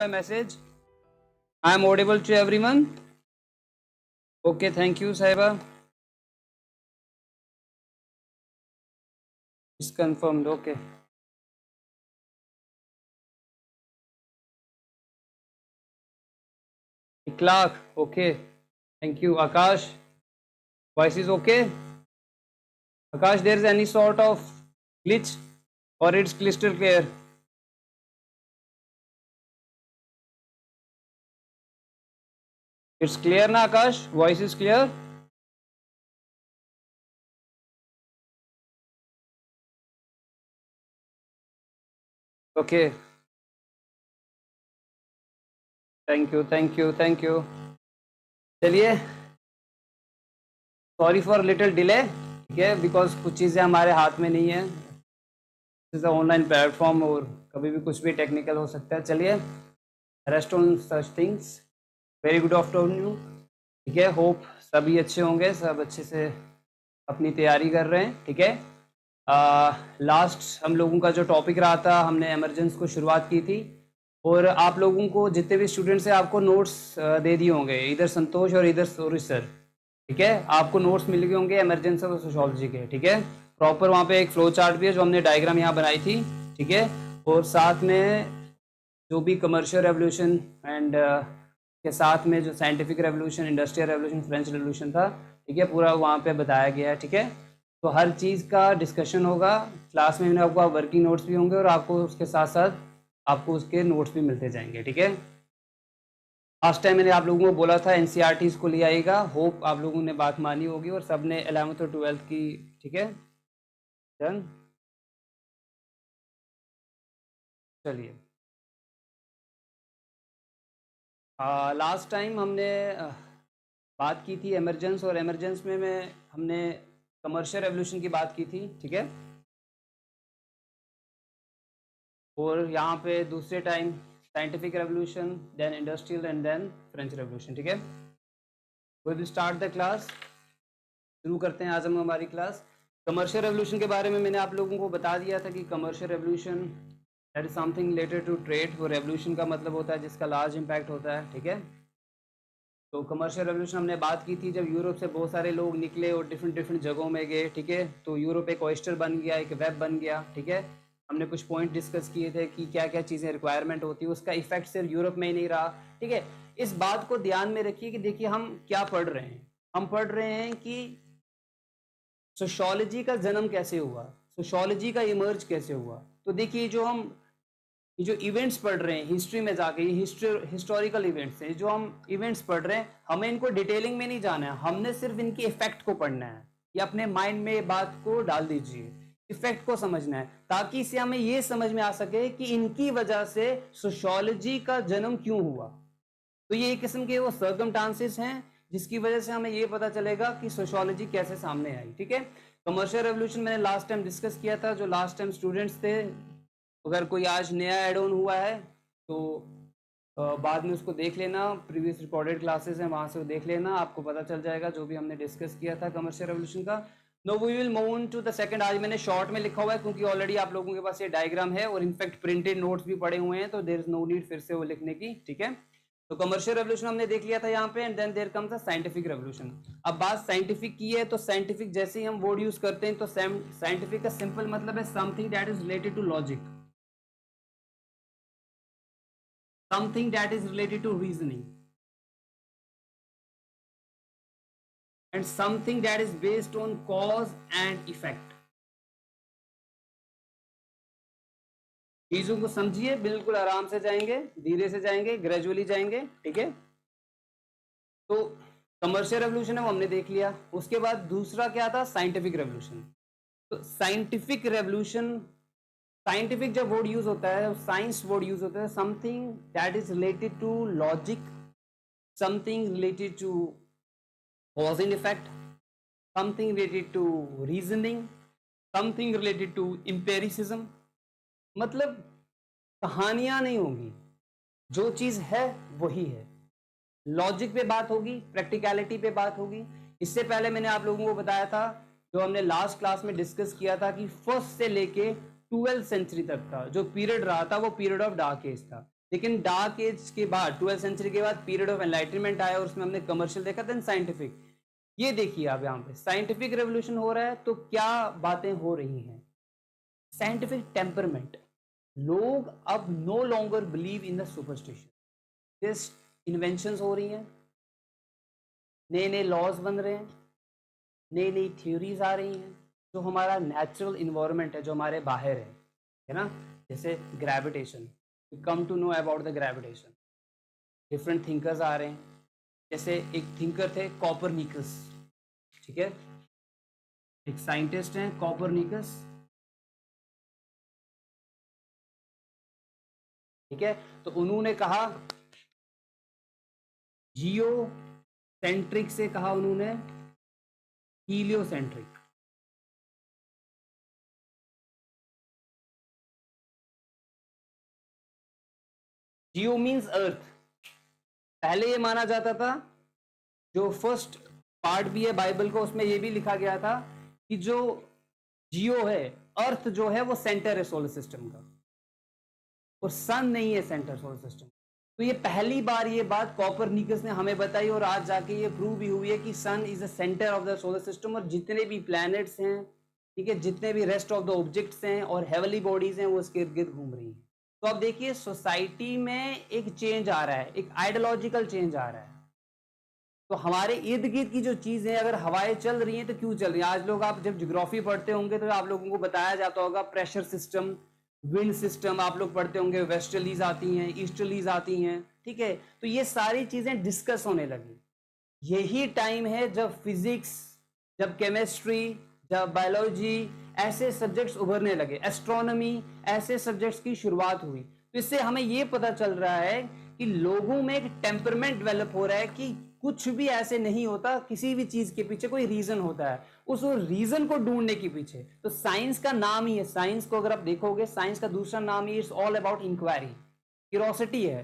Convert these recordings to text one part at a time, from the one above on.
my message? I am audible to everyone. Okay, thank you, Saiba. It's confirmed. Okay. Clark. Okay. Thank you. Akash. Voice is okay. Akash, there is any sort of glitch or it's crystal clear? It's clear na, Akash? Voice is clear? Okay. Thank you. Thank you. Thank you. चलिए, sorry for little delay, ठीक है, because कुछ चीज़ें हमारे हाथ में नहीं है, इज ऑनलाइन प्लेटफॉर्म और कभी भी कुछ भी टेक्निकल हो सकता है. चलिए, rest on such things. Very good afternoon. ठीक है, होप सभी अच्छे होंगे, सब अच्छे से अपनी तैयारी कर रहे हैं. ठीक है, लास्ट हम लोगों का जो टॉपिक रहा था, हमने इमरजेंस को शुरुआत की थी और आप लोगों को जितने भी स्टूडेंट्स हैं आपको नोट्स दे दिए होंगे, इधर संतोष और इधर सूरज सर. ठीक है, आपको नोट्स मिल गए होंगे इमरजेंसी और सोशियोलॉजी के. ठीक है, प्रॉपर वहाँ पे एक फ्लो चार्ट भी है जो हमने डायग्राम यहाँ बनाई थी. ठीक है, और साथ में जो भी कमर्शियल रेवोल्यूशन एंड के साथ में जो scientific revolution, industrial revolution, French revolution था, ठीक है, पूरा वहाँ पे बताया गया है. ठीक है, तो हर चीज़ का डिस्कशन होगा क्लास में. आपको वर्किंग नोट्स भी होंगे और आपको उसके साथ साथ आपको उसके नोट्स भी मिलते जाएंगे. ठीक है, लास्ट टाइम मैंने आप लोगों को बोला था एनसीईआरटी को ले आएगा. होप आप लोगों ने बात मानी होगी और सब ने 11th और 12th की. ठीक है, डन. चलिए, लास्ट टाइम हमने बात की थी एमरजेंस, और एमरजेंस में हमने कमर्शियल रेवोल्यूशन की बात की थी. ठीक है, और यहाँ पे दूसरे time scientific revolution, then industrial and then French revolution. ठीक है, we will start the class. शुरू करते हैं आज हम हमारी क्लास. कमर्शियल रेवोल्यूशन के बारे में मैंने आप लोगों को बता दिया था कि commercial revolution that is something related to trade. वो रेवोल्यूशन का मतलब होता है जिसका लार्ज इम्पैक्ट होता है. ठीक है, तो कमर्शियल रेवोल्यूशन हमने बात की थी जब यूरोप से बहुत सारे लोग निकले और डिफरेंट डिफरेंट जगहों में गए. ठीक है, तो यूरोप एक ऑयस्टर बन गया, एक वेब बन गया. ठीक है, हमने कुछ पॉइंट डिस्कस किए थे कि क्या क्या चीज़ें रिक्वायरमेंट होती है. उसका इफेक्ट सिर्फ यूरोप में ही नहीं रहा. ठीक है, इस बात को ध्यान में रखिए कि देखिए हम क्या पढ़ रहे हैं. हम पढ़ रहे हैं कि सोशियोलॉजी का जन्म कैसे हुआ, सोशियोलॉजी का इमर्ज कैसे हुआ. तो देखिए ये जो इवेंट्स पढ़ रहे हैं हिस्ट्री में जाके, ये हिस्टोरिकल इवेंट्स हैं. जो हम इवेंट्स पढ़ रहे हैं हमें इनको डिटेलिंग में नहीं जाना है, हमने सिर्फ इनके इफेक्ट को पढ़ना है. या अपने माइंड में ये बात को डाल दीजिए, इफेक्ट को समझना है, ताकि इससे हमें ये समझ में आ सके कि इनकी वजह से सोशियोलॉजी का जन्म क्यों हुआ. तो ये एक किस्म के वो सर्कमस्टांसेस हैं जिसकी वजह से हमें ये पता चलेगा कि सोशियोलॉजी कैसे सामने आई. ठीक है, कमर्शियल रेवोल्यूशन मैंने लास्ट टाइम डिस्कस किया था. जो लास्ट टाइम स्टूडेंट्स थे, अगर कोई आज नया एड ऑन हुआ है तो बाद में उसको देख लेना, प्रीवियस रिकॉर्डेड क्लासेस हैं वहां से देख लेना, आपको पता चल जाएगा जो भी हमने डिस्कस किया था कमर्शियल रेवोल्यूशन का. No we will move on to the second. आज मैंने शॉर्ट में लिखा हुआ है क्योंकि ऑलरेडी आप लोगों के पास ये डायग्राम है और इनफैक्ट प्रिंटेड नोट्स भी पड़े हुए हैं, तो देयर इज नो नीड फिर से वो लिखने की. ठीक है, तो कमर्शियल रेवोल्यूशन हमने देख लिया था यहाँ पे, and then there comes the scientific revolution. अब बात साइंटिफिक की है तो साइंटिफिक जैसे ही हम वर्ड यूज करते हैं तो साइंटिफिक का सिंपल मतलब है something that is related to logic, something that is related to reasoning, and something that is based on cause and effect. चीजों को समझिए, बिल्कुल आराम से जाएंगे, धीरे से जाएंगे, ग्रेजुअली जाएंगे. ठीक है, तो कमर्शियल रेवोल्यूशन है वो हमने देख लिया. उसके बाद दूसरा क्या था, साइंटिफिक रेवोल्यूशन. तो साइंटिफिक रेवोल्यूशन, साइंटिफिक जब वर्ड यूज होता है, साइंस वर्ड यूज होता है, something that is related to logic, something related to cause and effect, something related to reasoning, something related to empiricism. मतलब कहानियां नहीं होगी, जो चीज है वही है. लॉजिक पे बात होगी, प्रैक्टिकलिटी पे बात होगी. इससे पहले मैंने आप लोगों को बताया था, जो हमने लास्ट क्लास में डिस्कस किया था, कि फर्स्ट से लेके 12th सेंचुरी तक का जो पीरियड रहा था वो पीरियड ऑफ डार्क एज था. लेकिन डार्क एज के बाद 12th सेंचुरी के बाद पीरियड ऑफ एनलाइटनमेंट आया और उसमें हमने कमर्शियल देखा, देन साइंटिफिक। ये देखिए आप यहाँ पे साइंटिफिक रेवोल्यूशन हो रहा है तो क्या बातें हो रही हैं? साइंटिफिक टेम्परमेंट, लोग अब no longer believe in the superstition, just inventions हो रही हैं, नए नए लॉज बन रहे हैं, नई नई थ्योरीज आ रही हैं, जो हमारा नेचुरल इन्वायरमेंट है, जो हमारे बाहर है ना, जैसे gravitation, come to know about the gravitation, different thinkers आ रहे हैं, जैसे एक थिंकर थे कॉपरनिकस, ठीक है, एक साइंटिस्ट हैं कॉपरनिकस, ठीक है, तो उन्होंने कहा जियो सेंट्रिक से कहा उन्होंने हीलियोसेंट्रिक। जियो मीन्स अर्थ। पहले ये माना जाता था, जो फर्स्ट पार्ट भी है बाइबल का उसमें ये भी लिखा गया था कि जो जियो है, अर्थ जो है वो सेंटर है सोलर सिस्टम का, और सन नहीं है सेंटर सोलर सिस्टम। तो ये पहली बार ये बात कॉपरनिकस ने हमें बताई, और आज जाके ये प्रूव भी हुई है कि sun is the centre of the solar system, और जितने भी प्लैनेट्स हैं, ठीक है, जितने भी रेस्ट ऑफ द ऑब्जेक्ट्स हैं और हेवनली बॉडीज हैं, वो इसके इर्द गिर्द घूम रही हैं। तो अब देखिए सोसाइटी में एक चेंज आ रहा है, एक आइडियोलॉजिकल चेंज आ रहा है। तो हमारे इर्द गिर्द की जो चीजें, अगर हवाएं चल रही हैं तो क्यों चल रही हैं? आज लोग, आप जब ज्योग्राफी पढ़ते होंगे तो आप लोगों को बताया जाता होगा प्रेशर सिस्टम, विंड सिस्टम, आप लोग पढ़ते होंगे, वेस्टर्लीज आती हैं, ईस्टर्लीज आती हैं, ठीक है। तो ये सारी चीजें डिस्कस होने लगी। यही टाइम है जब फिजिक्स, जब केमिस्ट्री, जब बायोलॉजी, ऐसे सब्जेक्ट्स उभरने लगे, एस्ट्रोनॉमी, ऐसे सब्जेक्ट्स की शुरुआत हुई। तो इससे हमें ये पता चल रहा है कि लोगों में एक टेम्परमेंट डेवलप हो रहा है कि कुछ भी ऐसे नहीं होता, किसी भी चीज के पीछे कोई रीजन होता है, उस रीजन को ढूंढने के पीछे। तो साइंस का नाम ही है, साइंस को अगर आप देखोगे, साइंस का दूसरा नाम ही it's all about inquiry, curiosity है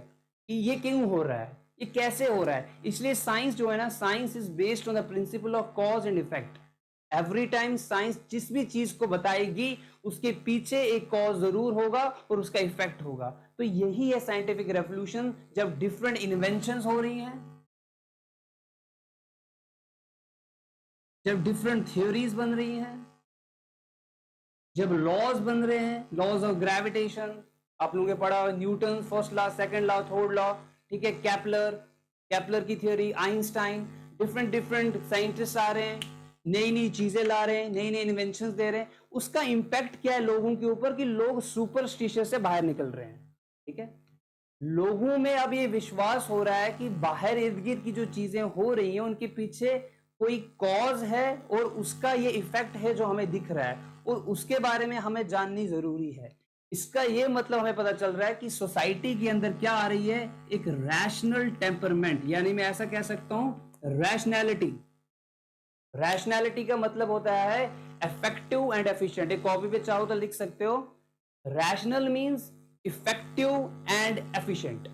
कि ये क्यों हो रहा है, ये कैसे हो रहा है। इसलिए साइंस जो है ना, science is based on the principle of cause and effect. Every time science जिस भी चीज को बताएगी उसके पीछे एक कॉज जरूर होगा और उसका इफेक्ट होगा। तो यही है साइंटिफिक रेवोल्यूशन, जब डिफरेंट इन्वेंशंस हो रही हैं, जब डिफरेंट थ्योरीज बन रही हैं, जब लॉज बन रहे हैं, लॉज ऑफ ग्रेविटेशन, आप लोगों ने पढ़ा Newton first law, second law, third law, ठीक है, केपलर की theory, Einstein, different different scientist आ रहे हैं, नई नई चीजें ला रहे हैं, नई नई इन्वेंशंस दे रहे हैं। उसका इंपैक्ट क्या है लोगों के ऊपर कि लोग सुपरस्टिशियस से बाहर निकल रहे हैं, ठीक है। लोगों में अब ये विश्वास हो रहा है कि बाहर इर्द गिर्द की जो चीजें हो रही हैं उनके पीछे कोई कॉज है और उसका ये इफेक्ट है जो हमें दिख रहा है, और उसके बारे में हमें जाननी जरूरी है। इसका ये मतलब हमें पता चल रहा है कि सोसाइटी के अंदर क्या आ रही है, एक रैशनल टेम्परमेंट, यानी मैं ऐसा कह सकता हूं रैशनैलिटी। रैशनैलिटी का मतलब होता है इफेक्टिव एंड एफिशिएंट। एक कॉपी पे चाहो तो लिख सकते हो, rational means effective and efficient.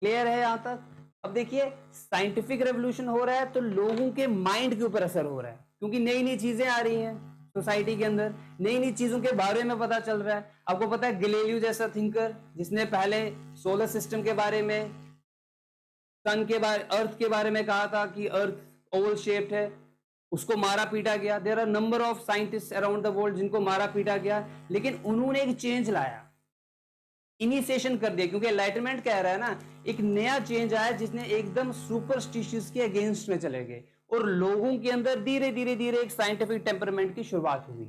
Clear है यहां तक? अब देखिए साइंटिफिक रेवोल्यूशन हो रहा है तो लोगों के माइंड के ऊपर असर हो रहा है, क्योंकि नई नई चीजें आ रही हैं सोसाइटी के अंदर, नई नई चीजों के बारे में पता चल रहा है। आपको पता है गैलीलियो जैसा थिंकर, जिसने पहले सोलर सिस्टम के बारे में, सन के बारे, अर्थ के बारे में कहा था कि अर्थ ओवल शेप्ड है, उसको मारा पीटा गया। There are number of scientist around the world जिनको मारा पीटा गया, लेकिन उन्होंने एक चेंज लाया, इनिशिएशन कर दिया, क्योंकि एनलाइटमेंट कह रहा है ना, एक नया चेंज आया जिसने एकदम सुपरस्टिशियस के अगेंस्ट में चले गए, और लोगों के अंदर धीरे धीरे धीरे एक साइंटिफिक टेम्परमेंट की शुरुआत हुई।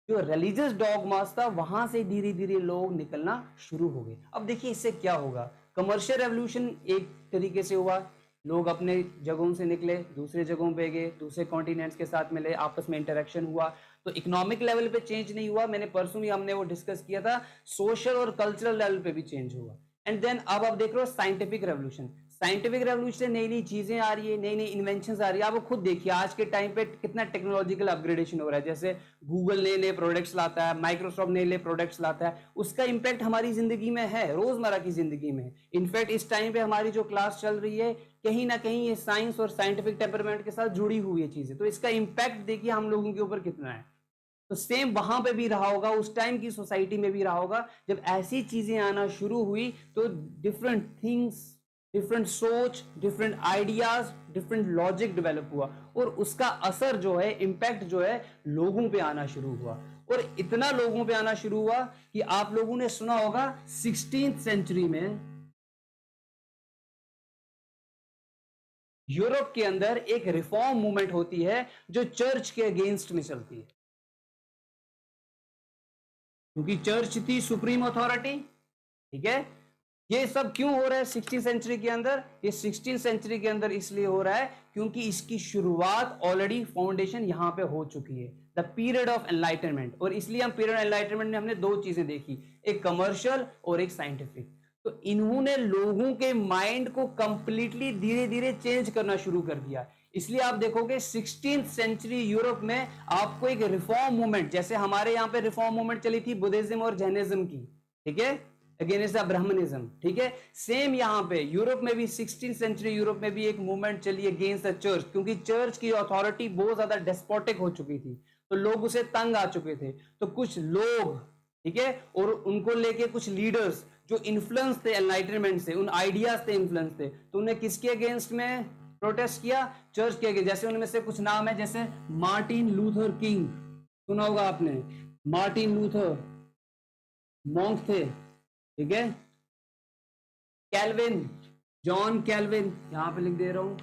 जो रिलीजियस डॉगमास था वहां से धीरे धीरे लोग निकलना शुरू हो गए। अब देखिए इससे क्या होगा, कमर्शियल रेवोल्यूशन एक तरीके से हुआ, लोग अपने जगहों से निकले, दूसरे जगहों पे गए, दूसरे कॉन्टिनेंट्स के साथ मिले, आपस में इंटरेक्शन हुआ। तो इकोनॉमिक लेवल पे चेंज नहीं हुआ, मैंने परसों ही हमने वो डिस्कस किया था, सोशल और कल्चरल लेवल पे भी चेंज हुआ। एंड देन अब आप देख रहे हो साइंटिफिक रेवोल्यूशन। साइंटिफिक रेवोल्यूशन से नई नई चीजें आ रही है, नई नई इन्वेंशन आ रही है। आप खुद देखिए आज के टाइम पे कितना टेक्नोलॉजिकल अपग्रेडेशन हो रहा है, जैसे गूगल नए नए प्रोडक्ट्स लाता है, माइक्रोसॉफ्ट नए नए प्रोडक्ट्स लाता है, उसका इंपैक्ट हमारी जिंदगी में है, रोजमर्रा की जिंदगी में। इनफैक्ट इस टाइम पे हमारी जो क्लास चल रही है, कहीं ना कहीं ये साइंस और साइंटिफिक टेम्परमेंट के साथ जुड़ी हुई है चीजें, तो इसका इंपैक्ट देखिए हम लोगों के ऊपर कितना है। तो सेम वहां पे भी रहा होगा, उस टाइम की सोसाइटी में भी रहा होगा। जब ऐसी चीजें आना शुरू हुई तो डिफरेंट थिंग्स, डिफरेंट सोच, different ideas, different logic develop हुआ, और उसका असर जो है, इंपैक्ट जो है, लोगों पे आना शुरू हुआ। और इतना लोगों पे आना शुरू हुआ कि आप लोगों ने सुना होगा 16th सेंचुरी में यूरोप के अंदर एक रिफॉर्म मूवमेंट होती है जो चर्च के अगेंस्ट में चलती है, क्योंकि चर्च थी सुप्रीम अथॉरिटी। ठीक है, ये सब क्यों हो रहा है 16th सेंचुरी के अंदर? ये 16th सेंचुरी के अंदर इसलिए हो रहा है क्योंकि इसकी शुरुआत ऑलरेडी, फाउंडेशन यहां पे हो चुकी है, द पीरियड ऑफ एनलाइटनमेंट। और इसलिए हम पीरियड एनलाइटनमेंट में हमने दो चीजें देखी, एक कमर्शियल और एक साइंटिफिक। तो इन्होंने लोगों के माइंड को कंप्लीटली धीरे धीरे चेंज करना शुरू कर दिया। इसलिए आप देखोगे 16th सेंचुरी यूरोप में आपको एक रिफॉर्म मूवमेंट, जैसे हमारे यहां पे रिफॉर्म मूवमेंट चली थी बुद्धिज्म और जैनिज्म की, ठीक है, अगेंस्ट द ब्राह्मणिज्म। ठीक है, सेम यहां पे यूरोप में भी 16th सेंचुरी यूरोप में भी एक मूवमेंट चली अगेंस्ट द चर्च, क्योंकि चर्च की अथॉरिटी बहुत ज्यादा डेस्पोटिक हो चुकी थी, तो लोग उसे तंग आ चुके थे। तो कुछ लोग, ठीक है, और उनको लेके कुछ लीडर्स जो इन्फ्लुएंस थे एनलाइटनमेंट से, उन आइडियाज थे इन्फ्लुएंस थे, तो उन्हें किसके अगेंस्ट में प्रोटेस्ट किया? चर्च के अगेंस्ट। जैसे उनमें से कुछ नाम है, जैसे मार्टिन लूथर किंग, सुना होगा आपने, मार्टिन लूथर मॉन्क थे, ठीक है, कैल्विन, जॉन कैल्विन, यहां पे लिख दे रहा हूं,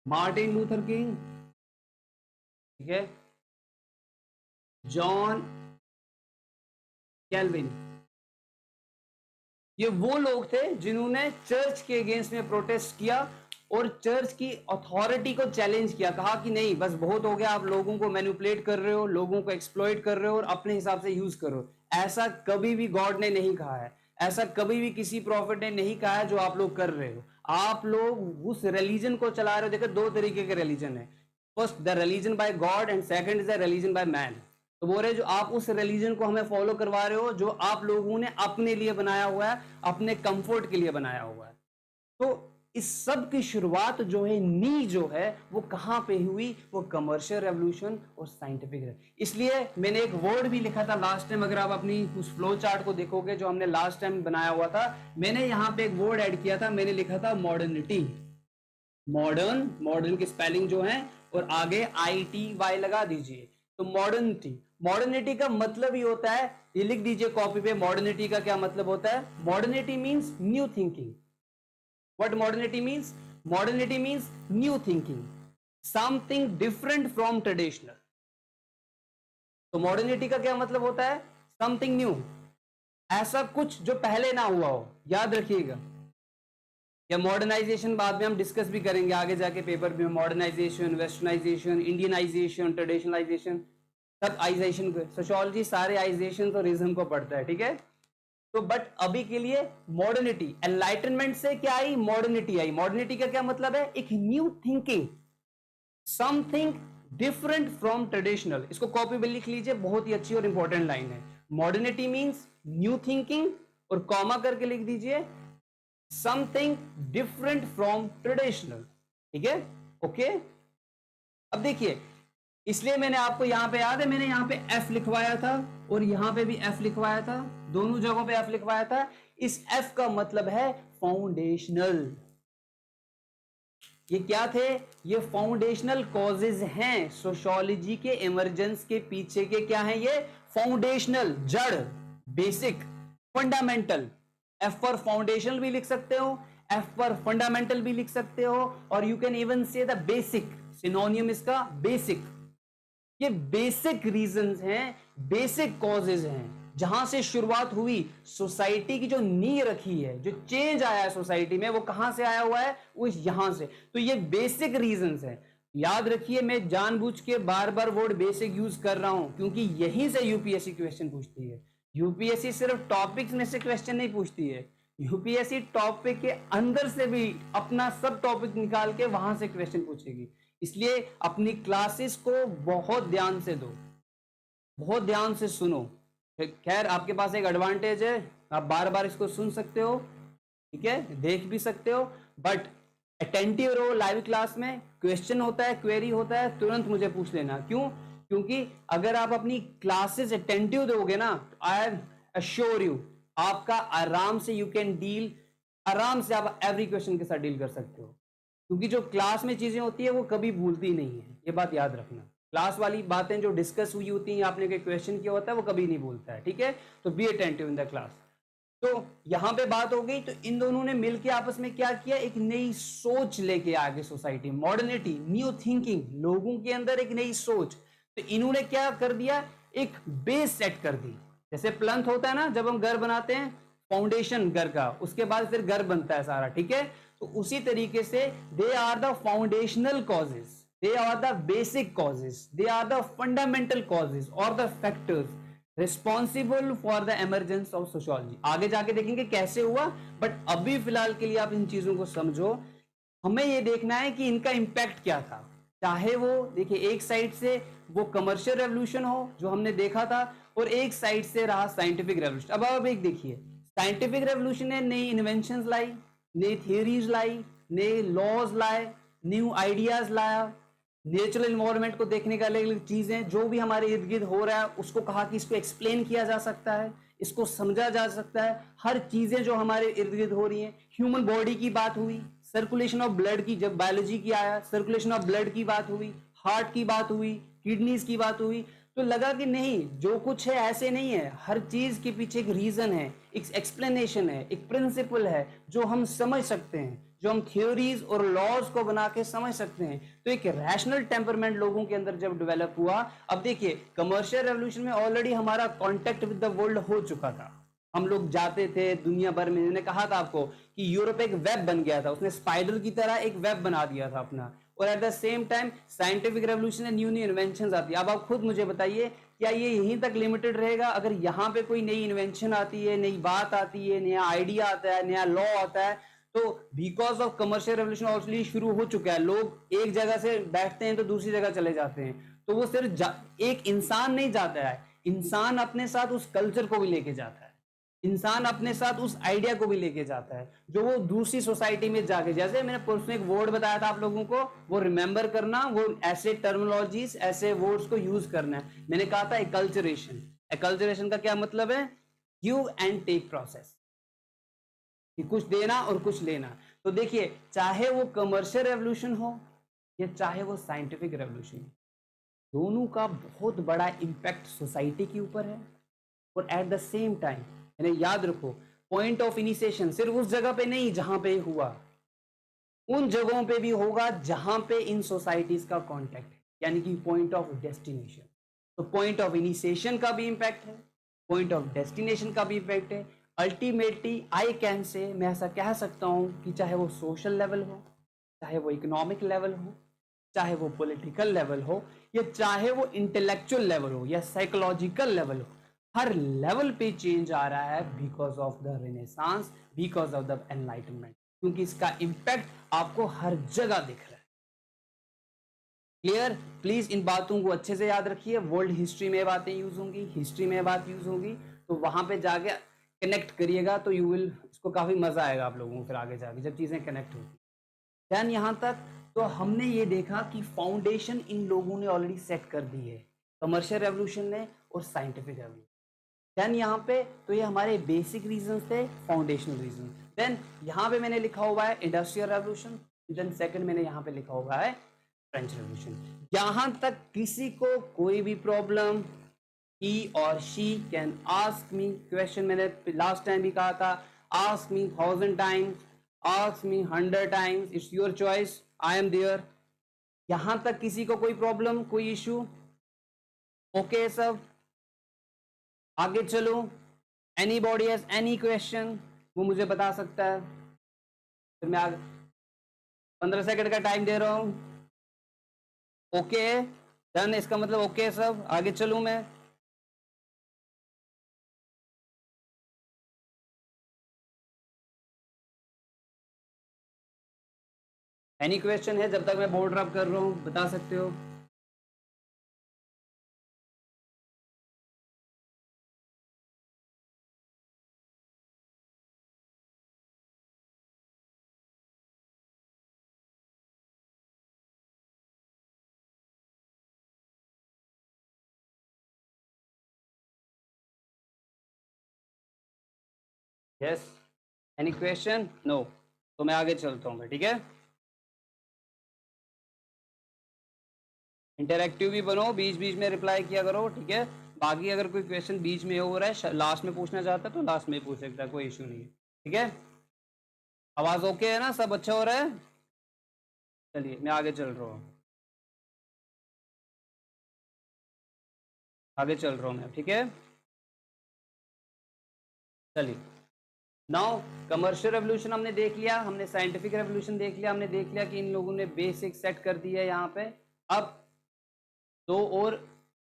मार्टिन लूथर किंग, ठीक है, जॉन कैल्विन, ये वो लोग थे जिन्होंने चर्च के अगेंस्ट में प्रोटेस्ट किया और चर्च की अथॉरिटी को चैलेंज किया, कहा कि नहीं बस बहुत हो गया, आप लोगों को मैनिपुलेट कर रहे हो, लोगों को एक्सप्लॉइट कर रहे हो और अपने हिसाब से यूज करो। ऐसा कभी भी गॉड ने नहीं कहा है, ऐसा कभी भी किसी प्रॉफिट ने नहीं कहा है जो आप लोग कर रहे हो। आप लोग उस रिलीजन को चला रहे हो। देखो दो तरीके के रिलीजन है, first the religion by God and second is the religion by man. तो बोल रहे जो आप उस रिलीजन को हमें फॉलो करवा रहे हो जो आप लोगों ने अपने लिए बनाया हुआ है, अपने कंफर्ट के लिए बनाया हुआ है। तो इस सब की शुरुआत जो है, नी जो है, वो कहां पे हुई? वो कमर्शियल रेवोल्यूशन और साइंटिफिक। इसलिए मैंने एक वर्ड भी लिखा था लास्ट टाइम, अगर आप अपनी उस फ्लो चार्ट को देखोगे जो हमने लास्ट टाइम बनाया हुआ था, मैंने यहां पे एक वर्ड ऐड किया था, मैंने लिखा था मॉडर्निटी। मॉडर्न, मॉडर्न की स्पेलिंग जो है, और आगे ITY लगा दीजिए, तो मॉडर्निटी। मॉडर्निटी का मतलब ही होता है, ये लिख दीजिए कॉपी पे, मॉडर्निटी का क्या मतलब होता है? Modernity means new thinking. What modernity means? Modernity means new thinking, something different from traditional. तो मॉडर्निटी का क्या मतलब होता है? समथिंग न्यू, ऐसा कुछ जो पहले ना हुआ हो। याद रखिएगा, या मॉडर्नाइजेशन बाद में हम डिस्कस भी करेंगे आगे जाके पेपर में, मॉडर्नाइजेशन, वेस्टर्नाइजेशन, इंडियनाइजेशन, ट्रेडिशनलाइजेशन, सब आइजेशन, सोशियोलॉजी सारे आइजेशन और इज्म को पढ़ता है, ठीक है। तो बट अभी के लिए मॉडर्निटी, एनलाइटनमेंट से क्या आई? मॉडर्निटी आई। मॉडर्निटी का क्या मतलब है? एक new thinking, something different from traditional. इसको कॉपी में लिख लीजिए, बहुत ही अच्छी और इंपॉर्टेंट लाइन है। मॉडर्निटी मींस न्यू थिंकिंग, और कॉमा करके लिख दीजिए समथिंग डिफरेंट फ्रॉम ट्रेडिशनल, ठीक है, ओके। अब देखिए, इसलिए मैंने आपको यहां पे, याद है मैंने यहां पे F लिखवाया था और यहां पे भी F लिखवाया था, दोनों जगहों पे F लिखवाया था। इस F का मतलब है फाउंडेशनल। ये क्या थे? ये फाउंडेशनल कॉजेज हैं सोशियोलॉजी के इमरजेंस के पीछे के, क्या हैं ये? फाउंडेशनल, जड़, बेसिक, फंडामेंटल। एफ पर फाउंडेशनल भी लिख सकते हो, एफ पर फंडामेंटल भी लिख सकते हो, और यू कैन इवन से द बेसिक, सिनोनियम इसका बेसिक। ये बेसिक रीजंस हैं, बेसिक कॉजेज हैं, जहां से शुरुआत हुई सोसाइटी की, जो नींव रखी है, जो चेंज आया है सोसाइटी में, वो कहां से आया हुआ है? वो यहां से। तो ये बेसिक रीजंस है। याद रखिए, मैं जानबूझ के बार बार वर्ड बेसिक यूज कर रहा हूं, क्योंकि यहीं से यूपीएससी क्वेश्चन पूछती है। यूपीएससी सिर्फ टॉपिक्स में से क्वेश्चन नहीं पूछती है, यूपीएससी टॉपिक के अंदर से भी अपना सब टॉपिक निकाल के वहां से क्वेश्चन पूछेगी। इसलिए अपनी क्लासेस को बहुत ध्यान से दो, बहुत ध्यान से सुनो। खैर आपके पास एक एडवांटेज है, आप बार बार इसको सुन सकते हो, ठीक है, देख भी सकते हो, बट अटेंटिव रहो लाइव क्लास में, क्वेश्चन होता है, क्वेरी होता है, तुरंत मुझे पूछ लेना। क्यों? क्योंकि अगर आप अपनी क्लासेस अटेंटिव दोगे ना, आई अश्योर यू, आपका आराम से यू कैन डील, आराम से आप एवरी क्वेश्चन के साथ डील कर सकते हो। क्योंकि जो क्लास में चीजें होती है वो कभी भूलती नहीं है, ये बात याद रखना। क्लास वाली बातें जो डिस्कस हुई होती हैं, आपने कोई क्वेश्चन किया होता है, वो कभी नहीं भूलता है, ठीक है? तो be attentive in the class. तो यहां पे बात हो गई, तो इन दोनों ने मिलकर आपस में क्या किया, एक नई सोच लेके आगे सोसाइटी, मॉडर्निटी, न्यू थिंकिंग, लोगों के अंदर एक नई सोच। तो इन्होंने क्या कर दिया, एक बेस सेट कर दी। जैसे प्लंथ होता है ना, जब हम घर बनाते हैं, फाउंडेशन घर का, उसके बाद फिर घर बनता है सारा, ठीक है? तो उसी तरीके से they are the foundational causes, they are the basic causes, they are the fundamental causes और the factors responsible for the emergence of sociology. आगे जाके देखेंगे कैसे हुआ, बट अभी फिलहाल के लिए आप इन चीजों को समझो। हमें ये देखना है कि इनका इंपैक्ट क्या था। चाहे वो देखिए, एक साइड से वो कमर्शियल रेवोल्यूशन हो जो हमने देखा था, और एक साइड से रहा साइंटिफिक रेवोल्यूशन। अब एक देखिए, साइंटिफिक रेवोल्यूशन ने नई इन्वेंशंस लाई, नई थियोरीज लाई, नए लॉज लाए, न्यू आइडियाज लाया, नेचुरल इन्वायरमेंट को देखने का अलग अलग चीजें, जो भी हमारे इर्द गिर्द हो रहा है उसको कहा कि इसको एक्सप्लेन किया जा सकता है, इसको समझा जा सकता है। हर चीजें जो हमारे इर्द गिर्द हो रही हैं, ह्यूमन बॉडी की बात हुई, सर्कुलेशन ऑफ ब्लड की, जब बायोलॉजी की आया, सर्कुलेशन ऑफ ब्लड की बात हुई, हार्ट की बात हुई, किडनीज की बात हुई, तो लगा कि नहीं, जो कुछ है ऐसे नहीं है, हर चीज के पीछे एक रीजन है, एक एक्सप्लेनेशन है, एक प्रिंसिपल है जो हम समझ सकते हैं, जो हम थ्योरीज और लॉज को बना के समझ सकते हैं। तो एक रैशनल टेम्परमेंट लोगों के अंदर जब डेवलप हुआ, अब देखिए कमर्शियल रेवोल्यूशन में ऑलरेडी हमारा कॉन्टेक्ट विद द वर्ल्ड हो चुका था। हम लोग जाते थे दुनिया भर में, मैंने कहा था आपको कि यूरोप एक वेब बन गया था, उसने स्पाइडर की तरह एक वेब बना दिया था अपना। और at the same time scientific revolution है, न्यू न्यू इन्वेंशन आती है। अब आप खुद मुझे बताइए, क्या ये यहीं तक लिमिटेड रहेगा? अगर यहाँ पे कोई नई इन्वेंशन आती है, नई बात आती है, नया आइडिया आता है, नया लॉ आता है, तो because of commercial revolution already शुरू हो चुका है, लोग एक जगह से बैठते हैं तो दूसरी जगह चले जाते हैं। तो वो सिर्फ एक इंसान नहीं जाता है, इंसान अपने साथ उस कल्चर को भी लेके जाता है, इंसान अपने साथ उस आइडिया को भी लेके जाता है, जो वो दूसरी सोसाइटी में जाके, जैसे मैंने परसों एक वर्ड बताया था आप लोगों को, वो रिमेंबर करना, वो ऐसे टर्मिनोलॉजीज, ऐसे वर्ड्स को यूज करना है। मैंने कहा था एक्लचरेशन। एक्लचरेशन का क्या मतलब है? गिव एंड टेक प्रोसेस, कि कुछ देना और कुछ लेना। तो देखिए, चाहे वो कमर्शियल रेवोल्यूशन हो या चाहे वो साइंटिफिक रेवोल्यूशन हो, दोनों का बहुत बड़ा इंपैक्ट सोसाइटी के ऊपर है। और एट द सेम टाइम, यानी याद रखो, पॉइंट ऑफ इनिशिएशन सिर्फ उस जगह पे नहीं जहां पे हुआ, उन जगहों पे भी होगा जहां पे इन सोसाइटीज का कॉन्टेक्ट है, यानी कि पॉइंट ऑफ डेस्टिनेशन। तो पॉइंट ऑफ इनिशिएशन का भी इंपैक्ट है, पॉइंट ऑफ डेस्टिनेशन का भी इंपैक्ट है। अल्टीमेटली आई कैन से, मैं ऐसा कह सकता हूं कि चाहे वो सोशल लेवल हो, चाहे वो इकोनॉमिक लेवल हो, चाहे वो पॉलिटिकल लेवल हो, या चाहे वो इंटेलेक्चुअल लेवल हो या साइकोलॉजिकल लेवल हो, हर लेवल पे चेंज आ रहा है because of the renaissance, because of the enlightenment, क्योंकि इसका इंपैक्ट आपको हर जगह दिख रहा है। क्लियर? प्लीज इन बातों को अच्छे से याद रखिए। वर्ल्ड हिस्ट्री में बातें यूज होंगी, हिस्ट्री में बात यूज होगी, तो वहां पे जाके कनेक्ट करिएगा, तो यू विल, इसको काफी मजा आएगा आप लोगों को फिर आगे जाके जब चीजें कनेक्ट होगी। देन यहां तक तो हमने ये देखा कि फाउंडेशन इन लोगों ने ऑलरेडी सेट कर दी है, कमर्शियल रेवोल्यूशन ने और साइंटिफिक रेवोल्यूशन। देन यहाँ पे तो ये हमारे बेसिक रीजन थे, फाउंडेशनल रीजन। देन यहाँ पे मैंने लिखा हुआ है इंडस्ट्रियल रेवोल्यूशन, देन सेकंड मैंने यहाँ पे लिखा हुआ है फ्रेंच रेवोल्यूशन। यहां तक किसी को कोई भी problem, he or she can ask me question, मैंने लास्ट टाइम भी कहा था, ask me 1000 times, ask me 100 times, it's your choice, I am there। यहां तक किसी को कोई प्रॉब्लम, कोई इशू? ओके सब, आगे चलो। एनीबॉडी हैज एनी क्वेश्चन, वो मुझे बता सकता है। फिर मैं 15 सेकंड का टाइम दे रहा हूं। ओके डन, इसका मतलब ओके सब, आगे चलूं मैं? एनी क्वेश्चन है? जब तक मैं बोर्ड रब कर रहा हूं बता सकते हो। Yes, any question? नो, तो मैं आगे चलता हूँ, ठीक है। इंटरैक्टिव भी बनो, बीच बीच में रिप्लाई किया करो, ठीक है। बाकी अगर कोई क्वेश्चन बीच में हो रहा है, लास्ट में पूछना चाहता है तो लास्ट में पूछ सकता है, कोई इशू नहीं है, ठीक है। आवाज ओके है ना, सब अच्छा हो रहा है? चलिए मैं आगे चल रहा हूँ, आगे चल रहा हूँ मैं, ठीक है। चलिए, नाउ कमर्शियल रेवोल्यूशन हमने देख लिया, हमने साइंटिफिक रेवोल्यूशन देख लिया, हमने देख लिया कि इन लोगों ने बेसिक सेट कर दिया यहाँ पे। अब दो और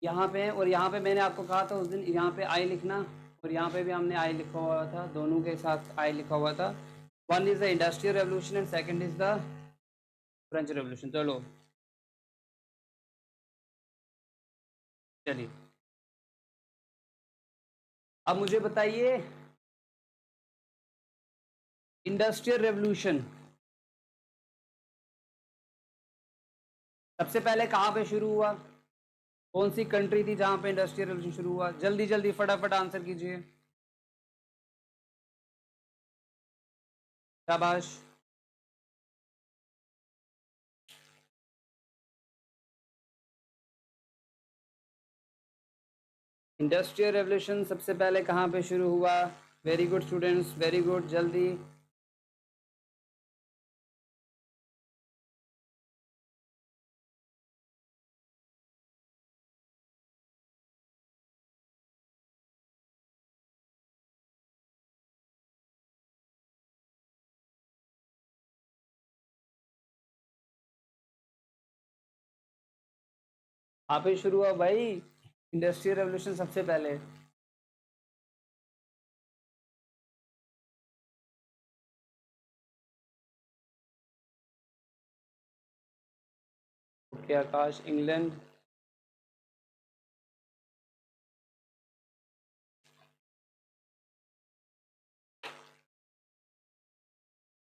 यहाँ पे है, और यहाँ पे मैंने आपको कहा था उस दिन यहाँ पे आई लिखना, और यहाँ पे भी हमने आई लिखा हुआ था, दोनों के साथ आई लिखा हुआ था। One is the industrial revolution and second is the French revolution. चलो चलिए, अब मुझे बताइए इंडस्ट्रियल रेवोल्यूशन सबसे पहले कहाँ पे शुरू हुआ? कौन सी कंट्री थी जहां पे इंडस्ट्रियल रेवोल्यूशन शुरू हुआ? जल्दी जल्दी फटाफट आंसर कीजिए, शाबाश। इंडस्ट्रियल रेवोल्यूशन सबसे पहले कहाँ पे शुरू हुआ? Very good students, very good, जल्दी। यहाँ पे शुरू हुआ भाई, इंडस्ट्रियल रेवोल्यूशन सबसे पहले। ओके आकाश, इंग्लैंड।